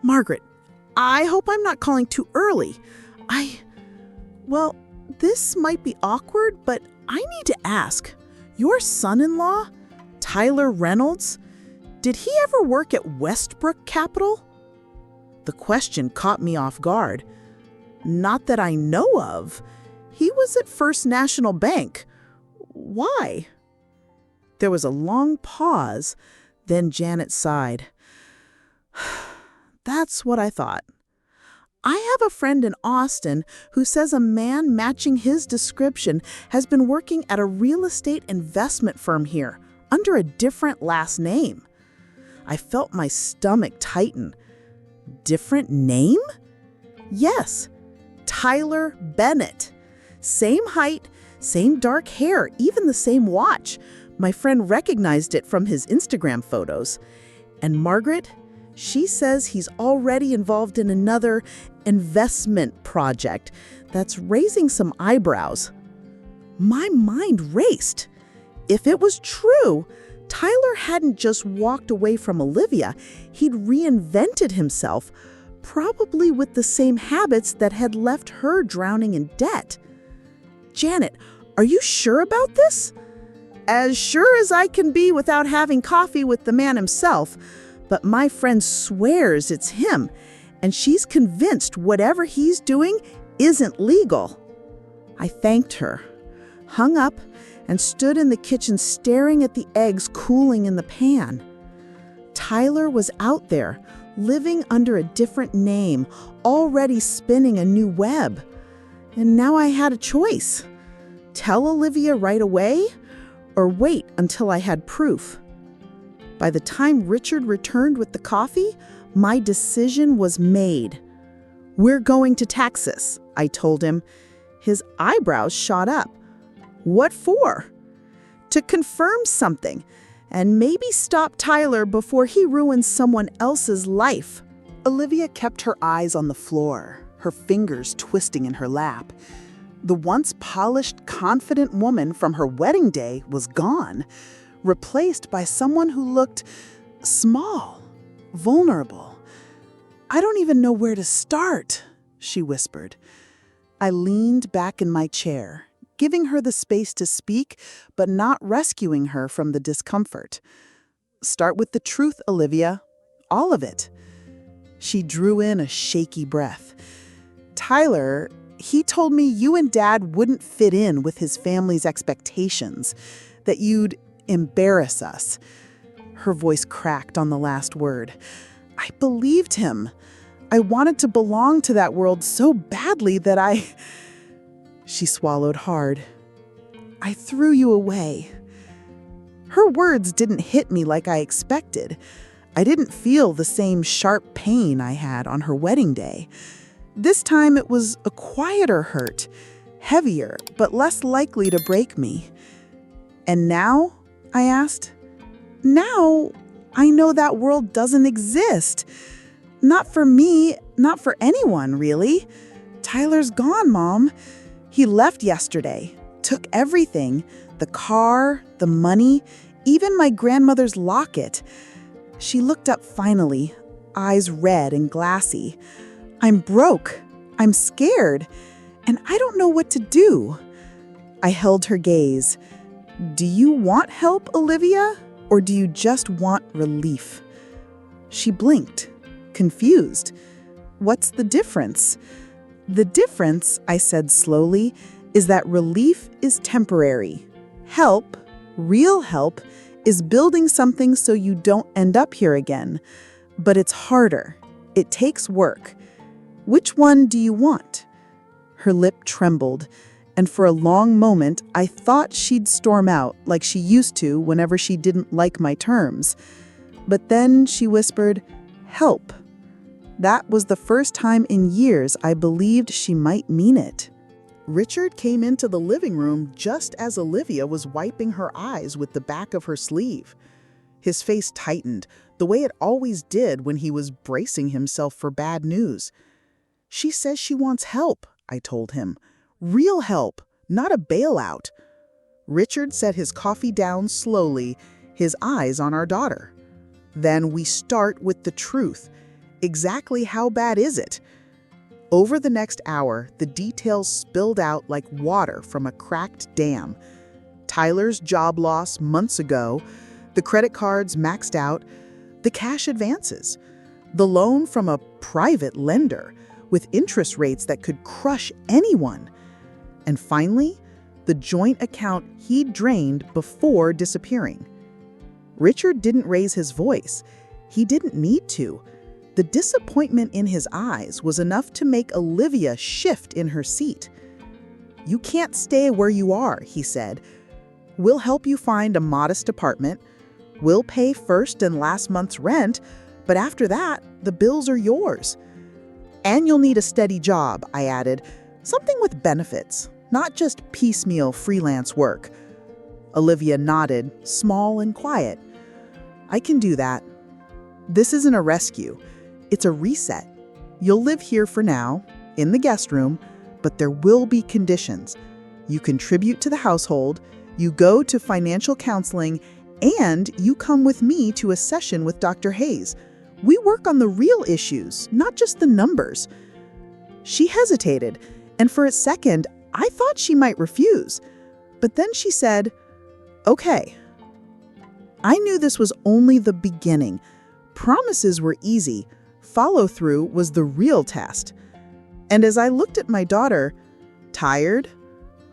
"Margaret, I hope I'm not calling too early. Well, this might be awkward, but I need to ask. Your son-in-law, Tyler Reynolds, did he ever work at Westbrook Capital?" The question caught me off guard. "Not that I know of. He was at First National Bank. Why?" There was a long pause, then Janet sighed. That's what I thought. I have a friend in Austin who says a man matching his description has been working at a real estate investment firm here under a different last name. I felt my stomach tighten. Different name? Yes, Tyler Bennett. Same height, same dark hair, even the same watch. My friend recognized it from his Instagram photos. And Margaret, she says he's already involved in another investment project that's raising some eyebrows. My mind raced. If it was true, Tyler hadn't just walked away from Olivia, he'd reinvented himself, probably with the same habits that had left her drowning in debt. Janet, are you sure about this? As sure as I can be without having coffee with the man himself, but my friend swears it's him, and she's convinced whatever he's doing isn't legal. I thanked her, hung up, and stood in the kitchen staring at the eggs cooling in the pan. Tyler was out there, living under a different name, already spinning a new web. And now I had a choice. Tell Olivia right away, or wait until I had proof. By the time Richard returned with the coffee, my decision was made. "We're going to Texas," I told him. His eyebrows shot up. "What for?" "To confirm something, and maybe stop Tyler before he ruins someone else's life." Olivia kept her eyes on the floor, her fingers twisting in her lap. The once polished, confident woman from her wedding day was gone, replaced by someone who looked small, vulnerable. "I don't even know where to start," she whispered. I leaned back in my chair, giving her the space to speak, but not rescuing her from the discomfort. "Start with the truth, Olivia. All of it." She drew in a shaky breath. "Tyler, he told me you and Dad wouldn't fit in with his family's expectations, that you'd embarrass us." Her voice cracked on the last word. I believed him. I wanted to belong to that world so badly that She swallowed hard. "I threw you away." Her words didn't hit me like I expected. I didn't feel the same sharp pain I had on her wedding day. This time it was a quieter hurt, heavier, but less likely to break me. "And now?" I asked. "Now, I know that world doesn't exist. Not for me, not for anyone, really. Tyler's gone, Mom. He left yesterday, took everything, the car, the money, even my grandmother's locket." She looked up finally, eyes red and glassy. "I'm broke. I'm scared. And I don't know what to do." I held her gaze. "Do you want help, Olivia? Or do you just want relief?" She blinked, confused. "What's the difference?" "The difference," I said slowly, "is that relief is temporary. Help, real help, is building something so you don't end up here again. But it's harder. It takes work. Which one do you want?" Her lip trembled, and for a long moment I thought she'd storm out like she used to whenever she didn't like my terms. But then she whispered, "Help." That was the first time in years I believed she might mean it. Richard came into the living room just as Olivia was wiping her eyes with the back of her sleeve. His face tightened, the way it always did when he was bracing himself for bad news. "She says she wants help," I told him. "Real help, not a bailout." Richard set his coffee down slowly, his eyes on our daughter. "Then we start with the truth. Exactly how bad is it?" Over the next hour, the details spilled out like water from a cracked dam. Tyler's job loss months ago, the credit cards maxed out, the cash advances, the loan from a private lender with interest rates that could crush anyone. And finally, the joint account he drained before disappearing. Richard didn't raise his voice. He didn't need to. The disappointment in his eyes was enough to make Olivia shift in her seat. "You can't stay where you are," he said. "We'll help you find a modest apartment. We'll pay first and last month's rent, but after that, the bills are yours. And you'll need a steady job," I added. "Something with benefits, not just piecemeal freelance work." Olivia nodded, small and quiet. "I can do that. This isn't a rescue. It's a reset. You'll live here for now, in the guest room, but there will be conditions. You contribute to the household, you go to financial counseling, and you come with me to a session with Dr. Hayes. We work on the real issues, not just the numbers." She hesitated, and for a second, I thought she might refuse. But then she said, "Okay." I knew this was only the beginning. Promises were easy. Follow-through was the real test. And as I looked at my daughter, tired,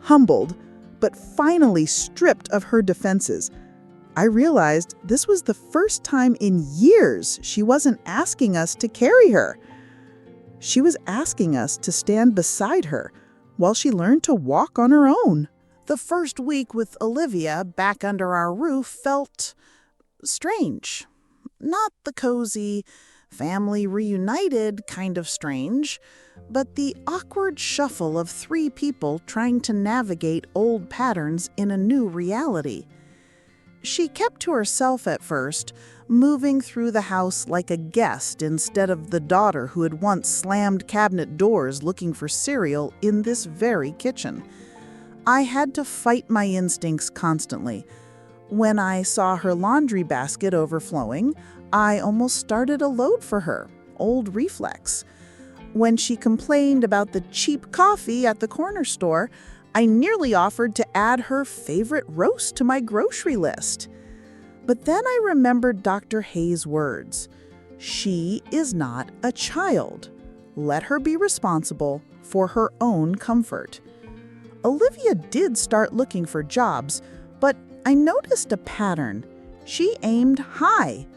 humbled, but finally stripped of her defenses, I realized this was the first time in years she wasn't asking us to carry her. She was asking us to stand beside her while she learned to walk on her own. The first week with Olivia back under our roof felt strange. Not the cozy, family reunited kind of strange, but the awkward shuffle of three people trying to navigate old patterns in a new reality. She kept to herself at first, moving through the house like a guest instead of the daughter who had once slammed cabinet doors looking for cereal in this very kitchen. I had to fight my instincts constantly. When I saw her laundry basket overflowing, I almost started a load for her, old reflex. When she complained about the cheap coffee at the corner store, I nearly offered to add her favorite roast to my grocery list. But then I remembered Dr. Hayes' words. She is not a child. Let her be responsible for her own comfort. Olivia did start looking for jobs, but I noticed a pattern. She aimed high.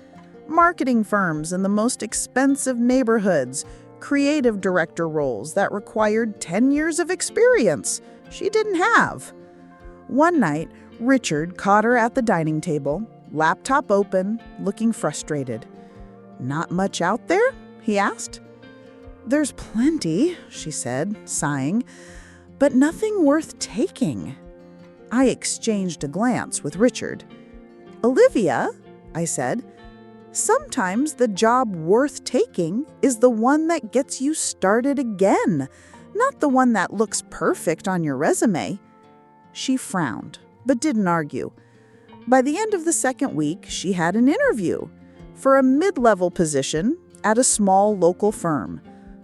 Marketing firms in the most expensive neighborhoods, creative director roles that required 10 years of experience she didn't have. One night, Richard caught her at the dining table, laptop open, looking frustrated. "Not much out there?" he asked. "There's plenty," she said, sighing, "but nothing worth taking." I exchanged a glance with Richard. "Olivia," I said, "sometimes the job worth taking is the one that gets you started again, not the one that looks perfect on your resume." She frowned, but didn't argue. By the end of the second week, she had an interview for a mid-level position at a small local firm.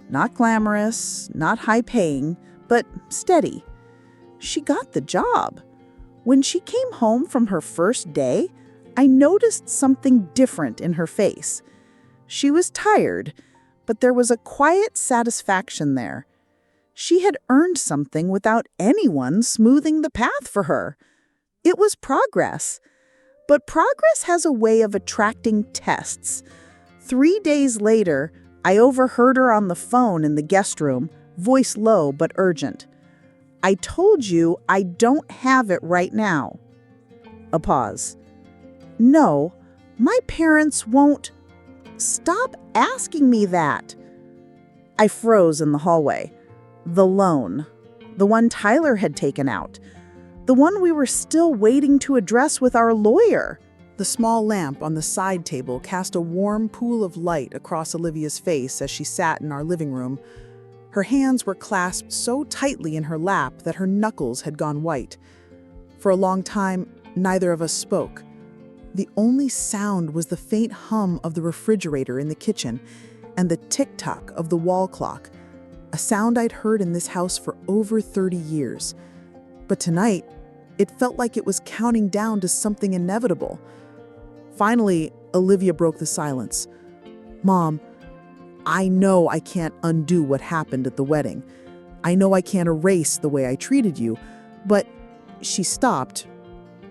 Not glamorous, not high-paying, but steady. She got the job. When she came home from her first day, I noticed something different in her face. She was tired, but there was a quiet satisfaction there. She had earned something without anyone smoothing the path for her. It was progress. But progress has a way of attracting tests. 3 days later, I overheard her on the phone in the guest room, voice low but urgent. "I told you I don't have it right now." A pause. "No, my parents won't." "Stop asking me that." I froze in the hallway. The loan. The one Tyler had taken out. The one we were still waiting to address with our lawyer. The small lamp on the side table cast a warm pool of light across Olivia's face as she sat in our living room. Her hands were clasped so tightly in her lap that her knuckles had gone white. For a long time, neither of us spoke. The only sound was the faint hum of the refrigerator in the kitchen and the tick-tock of the wall clock, a sound I'd heard in this house for over 30 years. But tonight, it felt like it was counting down to something inevitable. Finally, Olivia broke the silence. "Mom, I know I can't undo what happened at the wedding. I know I can't erase the way I treated you, but..." She stopped,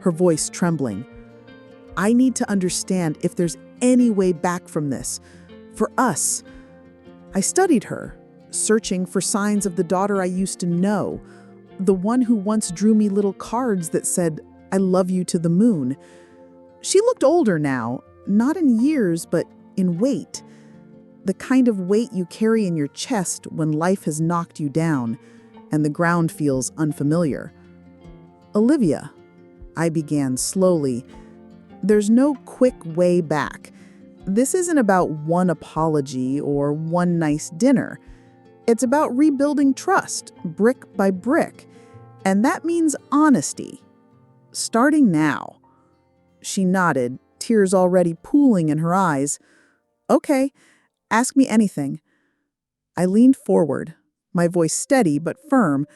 her voice trembling. "I need to understand if there's any way back from this, For us. I studied her, searching for signs of the daughter I used to know, the one who once drew me little cards that said, "I love you to the moon." She looked older now, not in years, but in weight. The kind of weight you carry in your chest when life has knocked you down and the ground feels unfamiliar. "Olivia," I began slowly, "there's no quick way back. This isn't about one apology or one nice dinner. It's about rebuilding trust, brick by brick. And that means honesty. Starting now." She nodded, tears already pooling in her eyes. "Okay, ask me anything." I leaned forward, my voice steady but firm.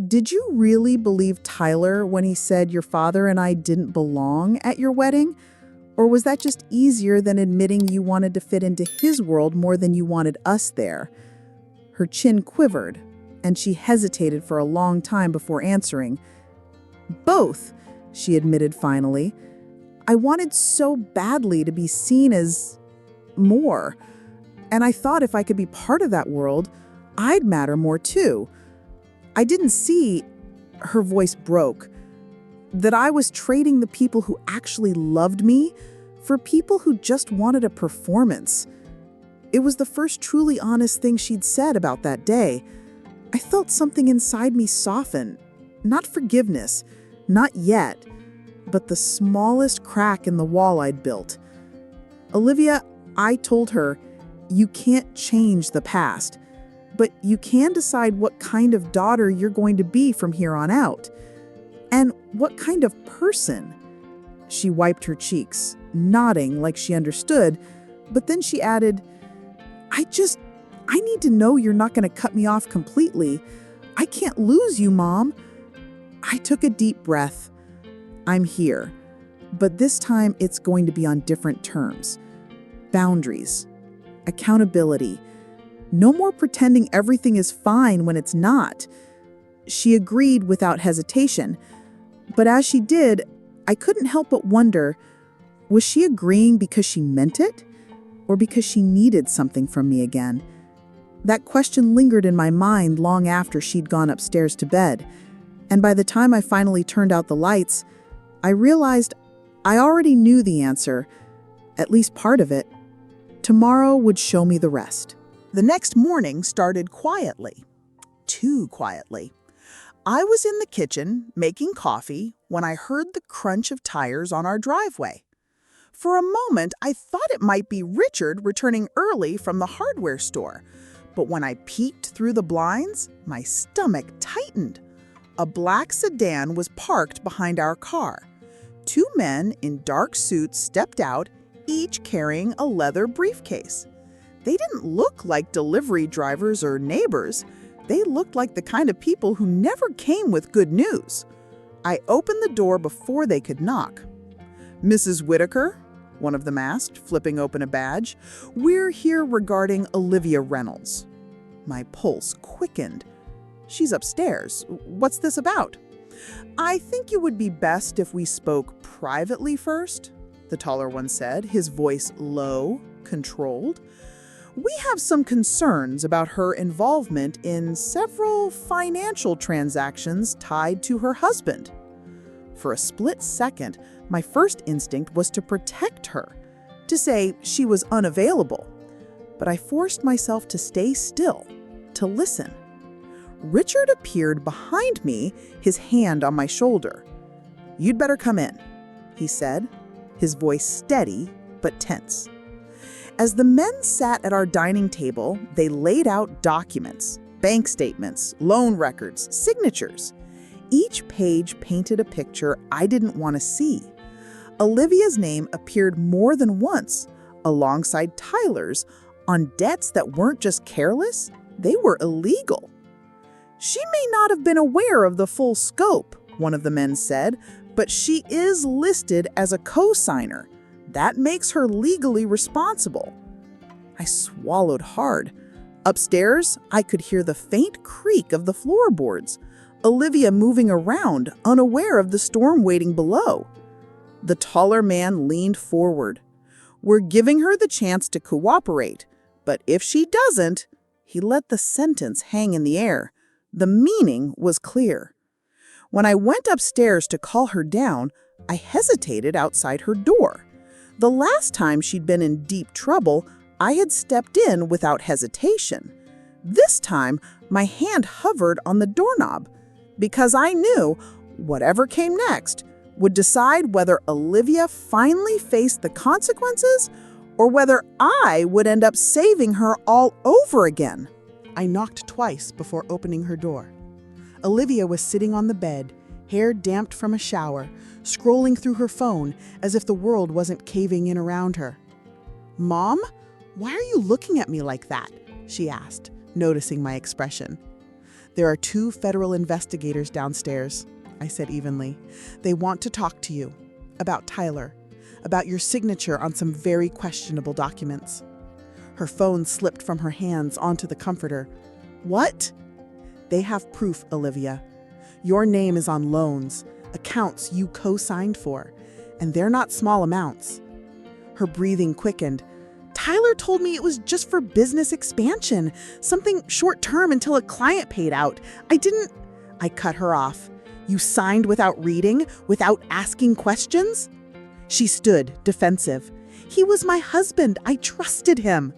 "Did you really believe Tyler when he said your father and I didn't belong at your wedding? Or was that just easier than admitting you wanted to fit into his world more than you wanted us there?" Her chin quivered, and she hesitated for a long time before answering. "Both," she admitted finally. "I wanted so badly to be seen as more. And I thought if I could be part of that world, I'd matter more too. I didn't see," her voice broke, "that I was trading the people who actually loved me for people who just wanted a performance." It was the first truly honest thing she'd said about that day. I felt something inside me soften. Not forgiveness, not yet, but the smallest crack in the wall I'd built. "Olivia," I told her, "you can't change the past, but you can decide what kind of daughter you're going to be from here on out. And what kind of person." She wiped her cheeks, nodding like she understood, but then she added, I need to know you're not going to cut me off completely. I can't lose you, Mom." I took a deep breath. I'm here, but this time it's going to be on different terms. Boundaries, accountability. No more pretending everything is fine when it's not. She agreed without hesitation, but as she did, I couldn't help but wonder, was she agreeing because she meant it, or because she needed something from me again? That question lingered in my mind long after she'd gone upstairs to bed, and by the time I finally turned out the lights, I realized I already knew the answer, at least part of it. Tomorrow would show me the rest. The next morning started quietly. Too quietly. I was in the kitchen making coffee when I heard the crunch of tires on our driveway. For a moment, I thought it might be Richard returning early from the hardware store. But when I peeked through the blinds, my stomach tightened. A black sedan was parked behind our car. Two men in dark suits stepped out, each carrying a leather briefcase. They didn't look like delivery drivers or neighbors. They looked like the kind of people who never came with good news. I opened the door before they could knock. "Mrs. Whitaker?" one of them asked, flipping open a badge. "We're here regarding Olivia Reynolds." My pulse quickened. "She's upstairs. What's this about?" "I think it would be best if we spoke privately first," the taller one said, his voice low, controlled. "We have some concerns about her involvement in several financial transactions tied to her husband." For a split second, my first instinct was to protect her, to say she was unavailable. But I forced myself to stay still, to listen. Richard appeared behind me, his hand on my shoulder. "You'd better come in," he said, his voice steady but tense. As the men sat at our dining table, they laid out documents, bank statements, loan records, signatures. Each page painted a picture I didn't want to see. Olivia's name appeared more than once, alongside Tyler's, on debts that weren't just careless, they were illegal. "She may not have been aware of the full scope," one of the men said, "but she is listed as a co-signer. That makes her legally responsible." I swallowed hard. Upstairs, I could hear the faint creak of the floorboards, Olivia moving around, unaware of the storm waiting below. The taller man leaned forward. We're giving her the chance to cooperate, but if she doesn't, he let the sentence hang in the air. The meaning was clear. When I went upstairs to call her down, I hesitated outside her door. The last time she'd been in deep trouble, I had stepped in without hesitation. This time, my hand hovered on the doorknob because I knew whatever came next would decide whether Olivia finally faced the consequences or whether I would end up saving her all over again. I knocked twice before opening her door. Olivia was sitting on the bed, hair damped from a shower, scrolling through her phone as if the world wasn't caving in around her. "Mom, why are you looking at me like that?" she asked, noticing my expression. "There are 2 federal investigators downstairs," I said evenly. "They want to talk to you about Tyler, about your signature on some very questionable documents." Her phone slipped from her hands onto the comforter. "What?" "They have proof, Olivia. Your name is on loans, accounts you co-signed for, and they're not small amounts." Her breathing quickened. "Tyler told me it was just for business expansion, something short-term until a client paid out. I cut her off. "You signed without reading, without asking questions?" She stood, defensive. "He was my husband. I trusted him."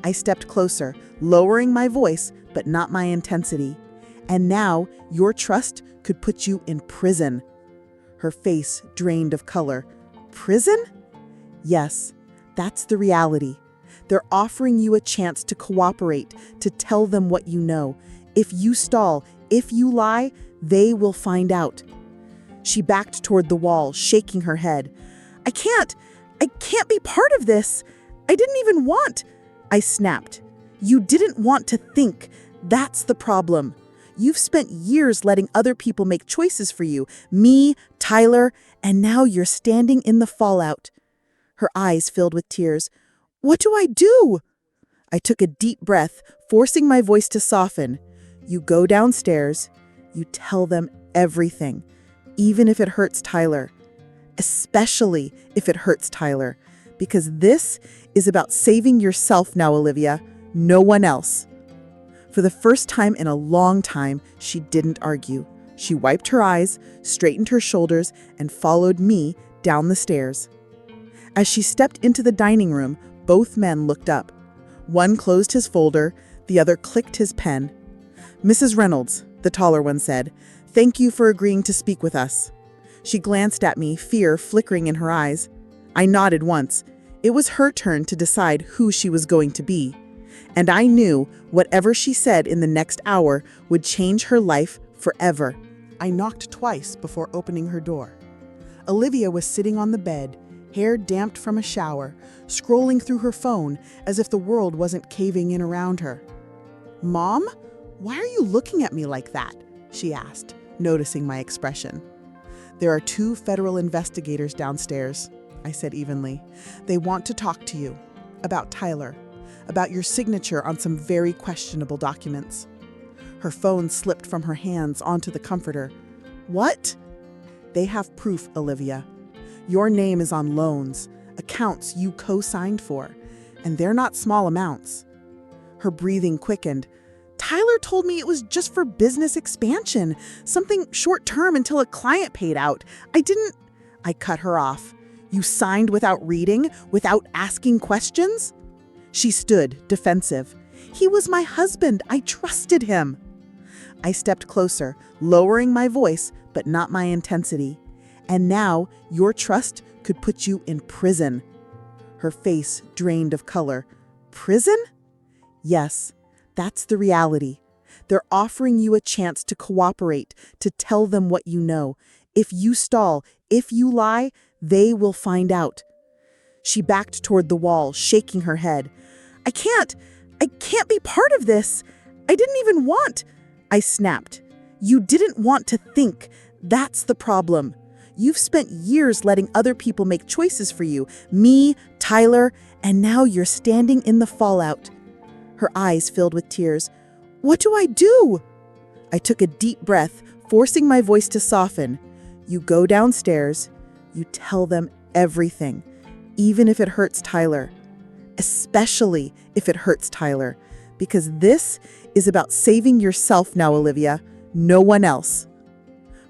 I stepped closer, lowering my voice, but not my intensity. "And now your trust could put you in prison." Her face drained of color. "Prison?" "Yes, that's the reality. They're offering you a chance to cooperate, to tell them what you know. If you stall, if you lie, they will find out." She backed toward the wall, shaking her head. I can't be part of this. I didn't even want." I snapped. "You didn't want to think. That's the problem. You've spent years letting other people make choices for you, me, Tyler, and now you're standing in the fallout." Her eyes filled with tears. "What do I do?" I took a deep breath, forcing my voice to soften. "You go downstairs. You tell them everything, even if it hurts Tyler. Especially if it hurts Tyler. Because this is about saving yourself now, Olivia, no one else." For the first time in a long time, she didn't argue. She wiped her eyes, straightened her shoulders, and followed me down the stairs. As she stepped into the dining room, both men looked up. One closed his folder, the other clicked his pen. "Mrs. Reynolds," the taller one said, "thank you for agreeing to speak with us." She glanced at me, fear flickering in her eyes. I nodded once. It was her turn to decide who she was going to be. And I knew whatever she said in the next hour would change her life forever. I knocked twice before opening her door. Olivia was sitting on the bed, hair damped from a shower, scrolling through her phone as if the world wasn't caving in around her. "Mom, why are you looking at me like that?" she asked, noticing my expression. "There are 2 federal investigators downstairs," I said evenly. "They want to talk to you about Tyler, about your signature on some very questionable documents." Her phone slipped from her hands onto the comforter. "What?" "They have proof, Olivia. Your name is on loans, accounts you co-signed for, and they're not small amounts." Her breathing quickened. "Tyler told me it was just for business expansion, something short-term until a client paid out. I cut her off. "You signed without reading, without asking questions?" She stood, defensive. "He was my husband. I trusted him." I stepped closer, lowering my voice, but not my intensity. "And now your trust could put you in prison." Her face drained of color. "Prison?" "Yes, that's the reality. They're offering you a chance to cooperate, to tell them what you know. If you stall, if you lie, they will find out." She backed toward the wall, shaking her head. I can't be part of this. I didn't even want." I snapped. "You didn't want to think. That's the problem. You've spent years letting other people make choices for you, me, Tyler, and now you're standing in the fallout." Her eyes filled with tears. "What do I do?" I took a deep breath, forcing my voice to soften. "You go downstairs. You tell them everything, even if it hurts Tyler. Especially if it hurts Tyler. Because this is about saving yourself now, Olivia, no one else.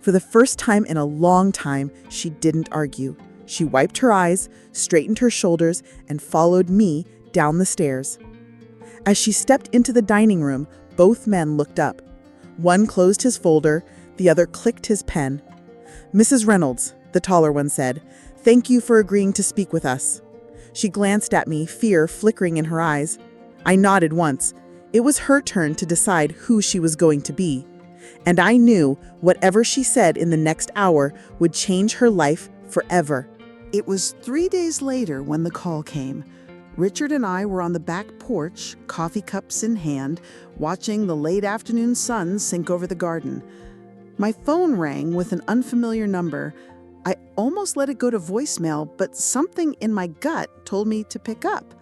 For the first time in a long time, she didn't argue. She wiped her eyes, straightened her shoulders, and followed me down the stairs. As she stepped into the dining room, both men looked up. One closed his folder, the other clicked his pen. "Mrs. Reynolds," the taller one said, "thank you for agreeing to speak with us." She glanced at me, fear flickering in her eyes. I nodded once. It was her turn to decide who she was going to be. And I knew whatever she said in the next hour would change her life forever. It was 3 days later when the call came. Richard and I were on the back porch, coffee cups in hand, watching the late afternoon sun sink over the garden. My phone rang with an unfamiliar number. I almost let it go to voicemail, but something in my gut told me to pick up.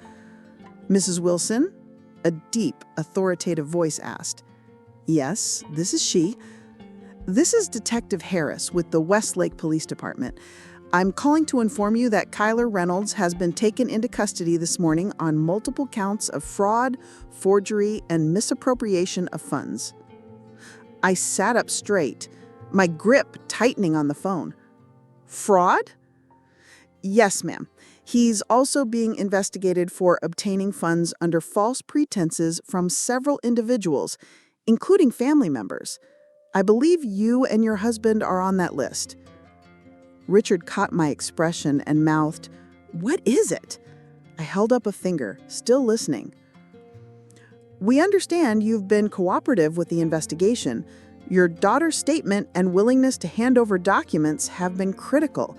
"Mrs. Wilson?" a deep, authoritative voice asked. "Yes, this is she." "This is Detective Harris with the Westlake Police Department. I'm calling to inform you that Kyler Reynolds has been taken into custody this morning on multiple counts of fraud, forgery, and misappropriation of funds." I sat up straight, my grip tightening on the phone. "Fraud?" "Yes, ma'am. He's also being investigated for obtaining funds under false pretenses from several individuals, including family members. I believe you and your husband are on that list." Richard caught my expression and mouthed, "What is it?" I held up a finger, still listening. "We understand you've been cooperative with the investigation. Your daughter's statement and willingness to hand over documents have been critical.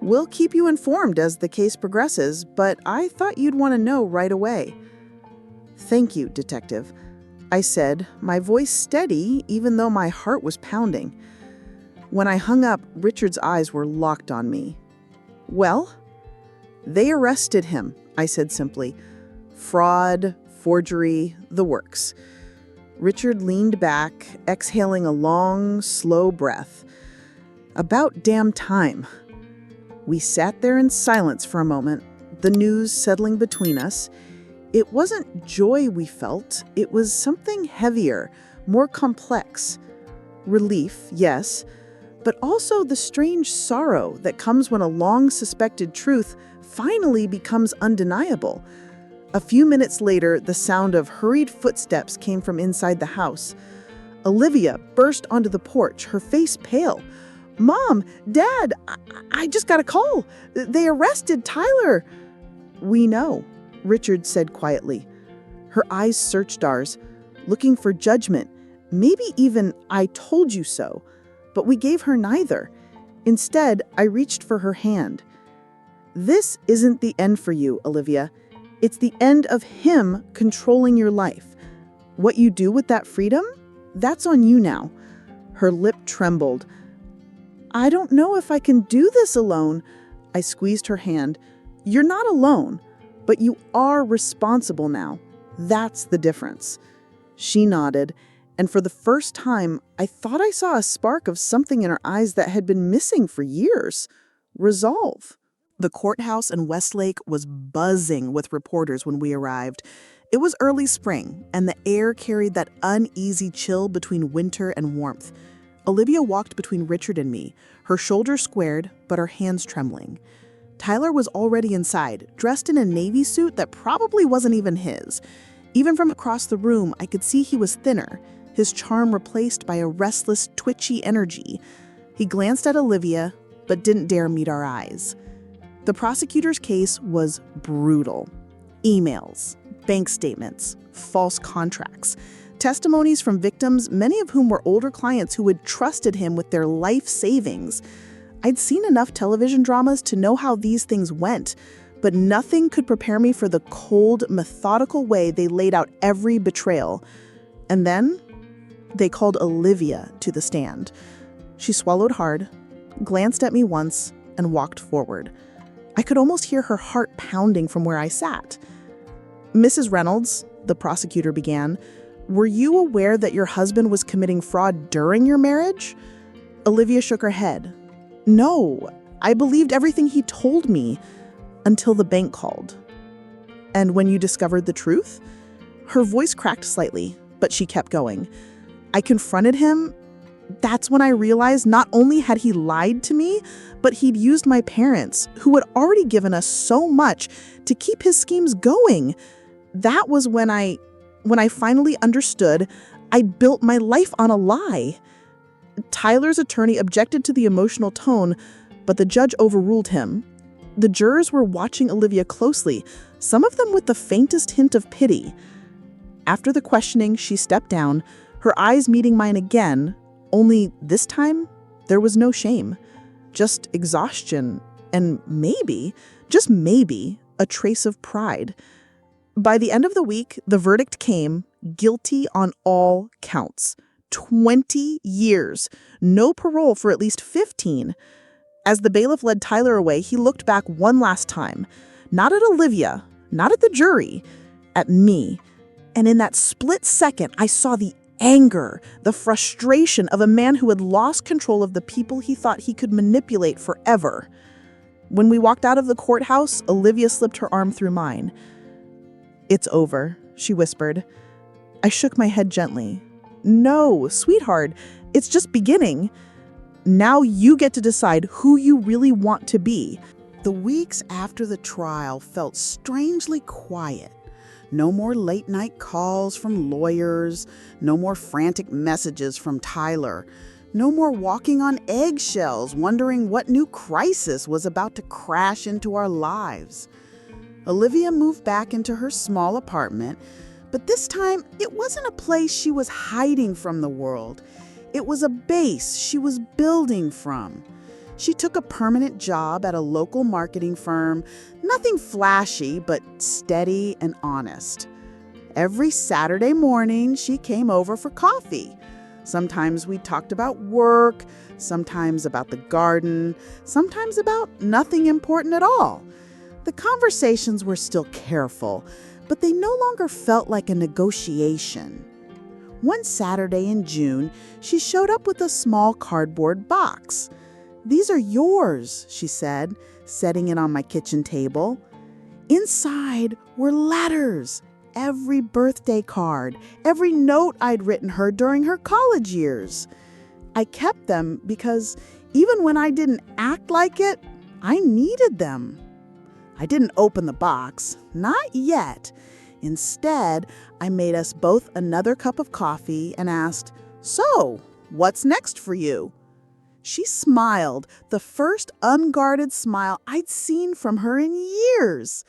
We'll keep you informed as the case progresses, but I thought you'd want to know right away." "Thank you, Detective," I said, my voice steady even though my heart was pounding. When I hung up, Richard's eyes were locked on me. "Well?" "They arrested him," I said simply. "Fraud, forgery, the works." Richard leaned back, exhaling a long, slow breath. "About damn time." We sat there in silence for a moment, the news settling between us. It wasn't joy we felt, it was something heavier, more complex. Relief, yes, but also the strange sorrow that comes when a long-suspected truth finally becomes undeniable. A few minutes later, the sound of hurried footsteps came from inside the house. Olivia burst onto the porch, her face pale. "Mom, Dad, I just got a call. They arrested Tyler." "We know," Richard said quietly. Her eyes searched ours, looking for judgment, maybe even "I told you so." But we gave her neither. Instead, I reached for her hand. "This isn't the end for you, Olivia. It's the end of him controlling your life. What you do with that freedom, that's on you now." Her lip trembled. "I don't know if I can do this alone." I squeezed her hand. "You're not alone, but you are responsible now. That's the difference." She nodded, and for the first time, I thought I saw a spark of something in her eyes that had been missing for years. Resolve. The courthouse in Westlake was buzzing with reporters when we arrived. It was early spring, and the air carried that uneasy chill between winter and warmth. Olivia walked between Richard and me, her shoulders squared, but her hands trembling. Tyler was already inside, dressed in a navy suit that probably wasn't even his. Even from across the room, I could see he was thinner, his charm replaced by a restless, twitchy energy. He glanced at Olivia, but didn't dare meet our eyes. The prosecutor's case was brutal. Emails, bank statements, false contracts, testimonies from victims, many of whom were older clients who had trusted him with their life savings. I'd seen enough television dramas to know how these things went, but nothing could prepare me for the cold, methodical way they laid out every betrayal. And then they called Olivia to the stand. She swallowed hard, glanced at me once, and walked forward. I could almost hear her heart pounding from where I sat. "Mrs. Reynolds," the prosecutor began, "were you aware that your husband was committing fraud during your marriage?" Olivia shook her head. "No, I believed everything he told me." Until the bank called. And when you discovered the truth? Her voice cracked slightly, but she kept going. I confronted him. That's when I realized not only had he lied to me, but he'd used my parents, who had already given us so much, to keep his schemes going. That was when I finally understood I'd built my life on a lie. Tyler's attorney objected to the emotional tone, but the judge overruled him. The jurors were watching Olivia closely, some of them with the faintest hint of pity. After the questioning, she stepped down, her eyes meeting mine again, only this time, there was no shame, just exhaustion, and maybe, just maybe, a trace of pride. By the end of the week, the verdict came, guilty on all counts. 20 years, no parole for at least 15. As the bailiff led Tyler away, he looked back one last time. Not at Olivia, not at the jury, at me. And in that split second, I saw the anger, the frustration of a man who had lost control of the people he thought he could manipulate forever. When we walked out of the courthouse, Olivia slipped her arm through mine. "It's over," she whispered. I shook my head gently. "No, sweetheart, it's just beginning. Now you get to decide who you really want to be." The weeks after the trial felt strangely quiet. No more late-night calls from lawyers, no more frantic messages from Tyler, no more walking on eggshells wondering what new crisis was about to crash into our lives. Olivia moved back into her small apartment, but this time it wasn't a place she was hiding from the world. It was a base she was building from. She took a permanent job at a local marketing firm, nothing flashy, but steady and honest. Every Saturday morning, she came over for coffee. Sometimes we talked about work, sometimes about the garden, sometimes about nothing important at all. The conversations were still careful, but they no longer felt like a negotiation. One Saturday in June, she showed up with a small cardboard box. "These are yours," she said, setting it on my kitchen table. Inside were letters, every birthday card, every note I'd written her during her college years. I kept them because even when I didn't act like it, I needed them. I didn't open the box, not yet. Instead, I made us both another cup of coffee and asked, "So, what's next for you?" She smiled, the first unguarded smile I'd seen from her in years.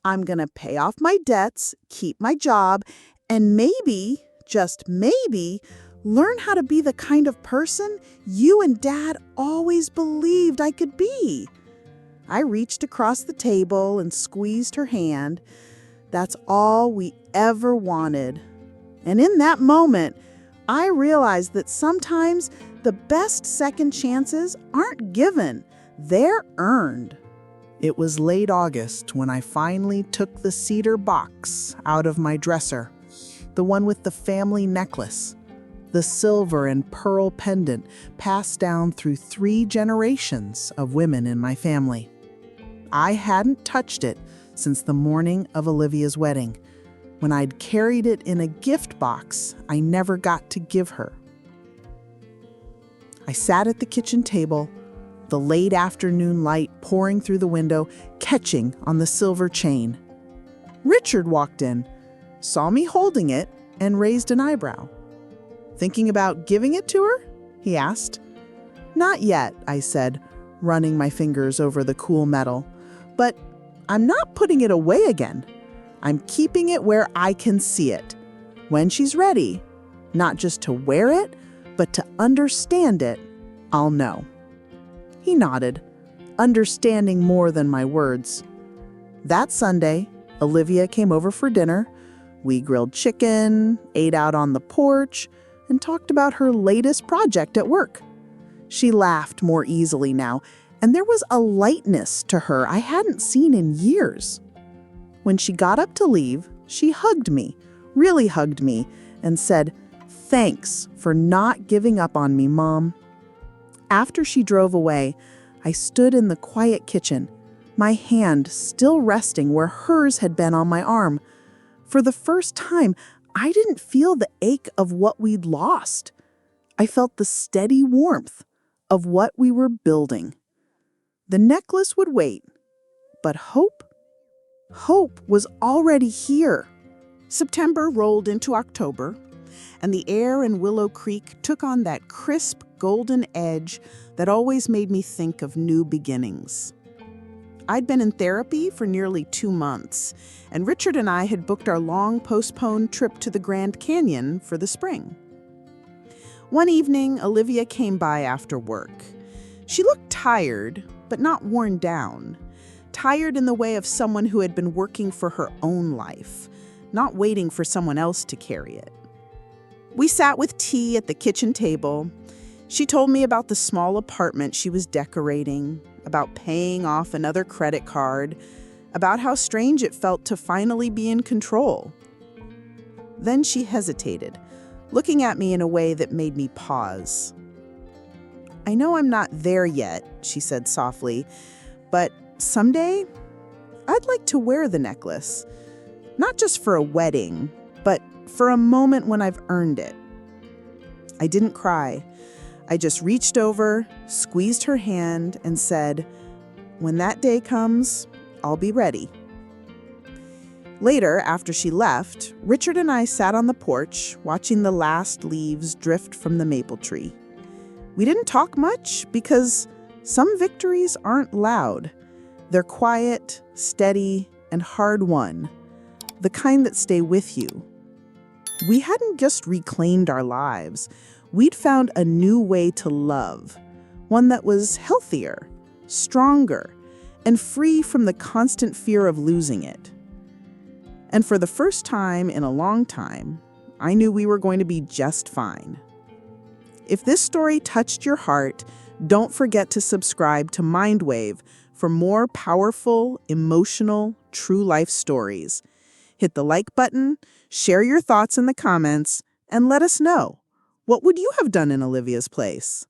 "I'm going to pay off my debts, keep my job, and maybe, just maybe, learn how to be the kind of person you and Dad always believed I could be." I reached across the table and squeezed her hand. That's all we ever wanted. And in that moment, I realized that sometimes the best second chances aren't given, they're earned. It was late August when I finally took the cedar box out of my dresser, the one with the family necklace, the silver and pearl pendant passed down through 3 generations of women in my family. I hadn't touched it since the morning of Olivia's wedding, when I'd carried it in a gift box I never got to give her. I sat at the kitchen table, the late afternoon light pouring through the window, catching on the silver chain. Richard walked in, saw me holding it, and raised an eyebrow. "Thinking about giving it to her?" he asked. "Not yet," I said, running my fingers over the cool metal. "But I'm not putting it away again. I'm keeping it where I can see it. When she's ready, not just to wear it, but to understand it, I'll know." He nodded, understanding more than my words. That Sunday, Olivia came over for dinner. We grilled chicken, ate out on the porch, and talked about her latest project at work. She laughed more easily now, and there was a lightness to her I hadn't seen in years. When she got up to leave, she hugged me, really hugged me, and said, "Thanks for not giving up on me, Mom." After she drove away, I stood in the quiet kitchen, my hand still resting where hers had been on my arm. For the first time, I didn't feel the ache of what we'd lost. I felt the steady warmth of what we were building. The necklace would wait, but hope was already here. September rolled into October, and the air in Willow Creek took on that crisp, golden edge that always made me think of new beginnings. I'd been in therapy for nearly 2 months, and Richard and I had booked our long-postponed trip to the Grand Canyon for the spring. One evening, Olivia came by after work. She looked tired, but not worn down. Tired in the way of someone who had been working for her own life, not waiting for someone else to carry it. We sat with tea at the kitchen table. She told me about the small apartment she was decorating, about paying off another credit card, about how strange it felt to finally be in control. Then she hesitated, looking at me in a way that made me pause. "I know I'm not there yet," she said softly, "but someday I'd like to wear the necklace. Not just for a wedding, but for a moment when I've earned it." I didn't cry. I just reached over, squeezed her hand, and said, "When that day comes, I'll be ready." Later, after she left, Richard and I sat on the porch, watching the last leaves drift from the maple tree. We didn't talk much because some victories aren't loud. They're quiet, steady, and hard-won, the kind that stay with you. We hadn't just reclaimed our lives. We'd found a new way to love, one that was healthier, stronger, and free from the constant fear of losing it. And for the first time in a long time, I knew we were going to be just fine. If this story touched your heart, don't forget to subscribe to Mindwave for more powerful, emotional, true life stories. Hit the like button, share your thoughts in the comments, and let us know. What would you have done in Olivia's place?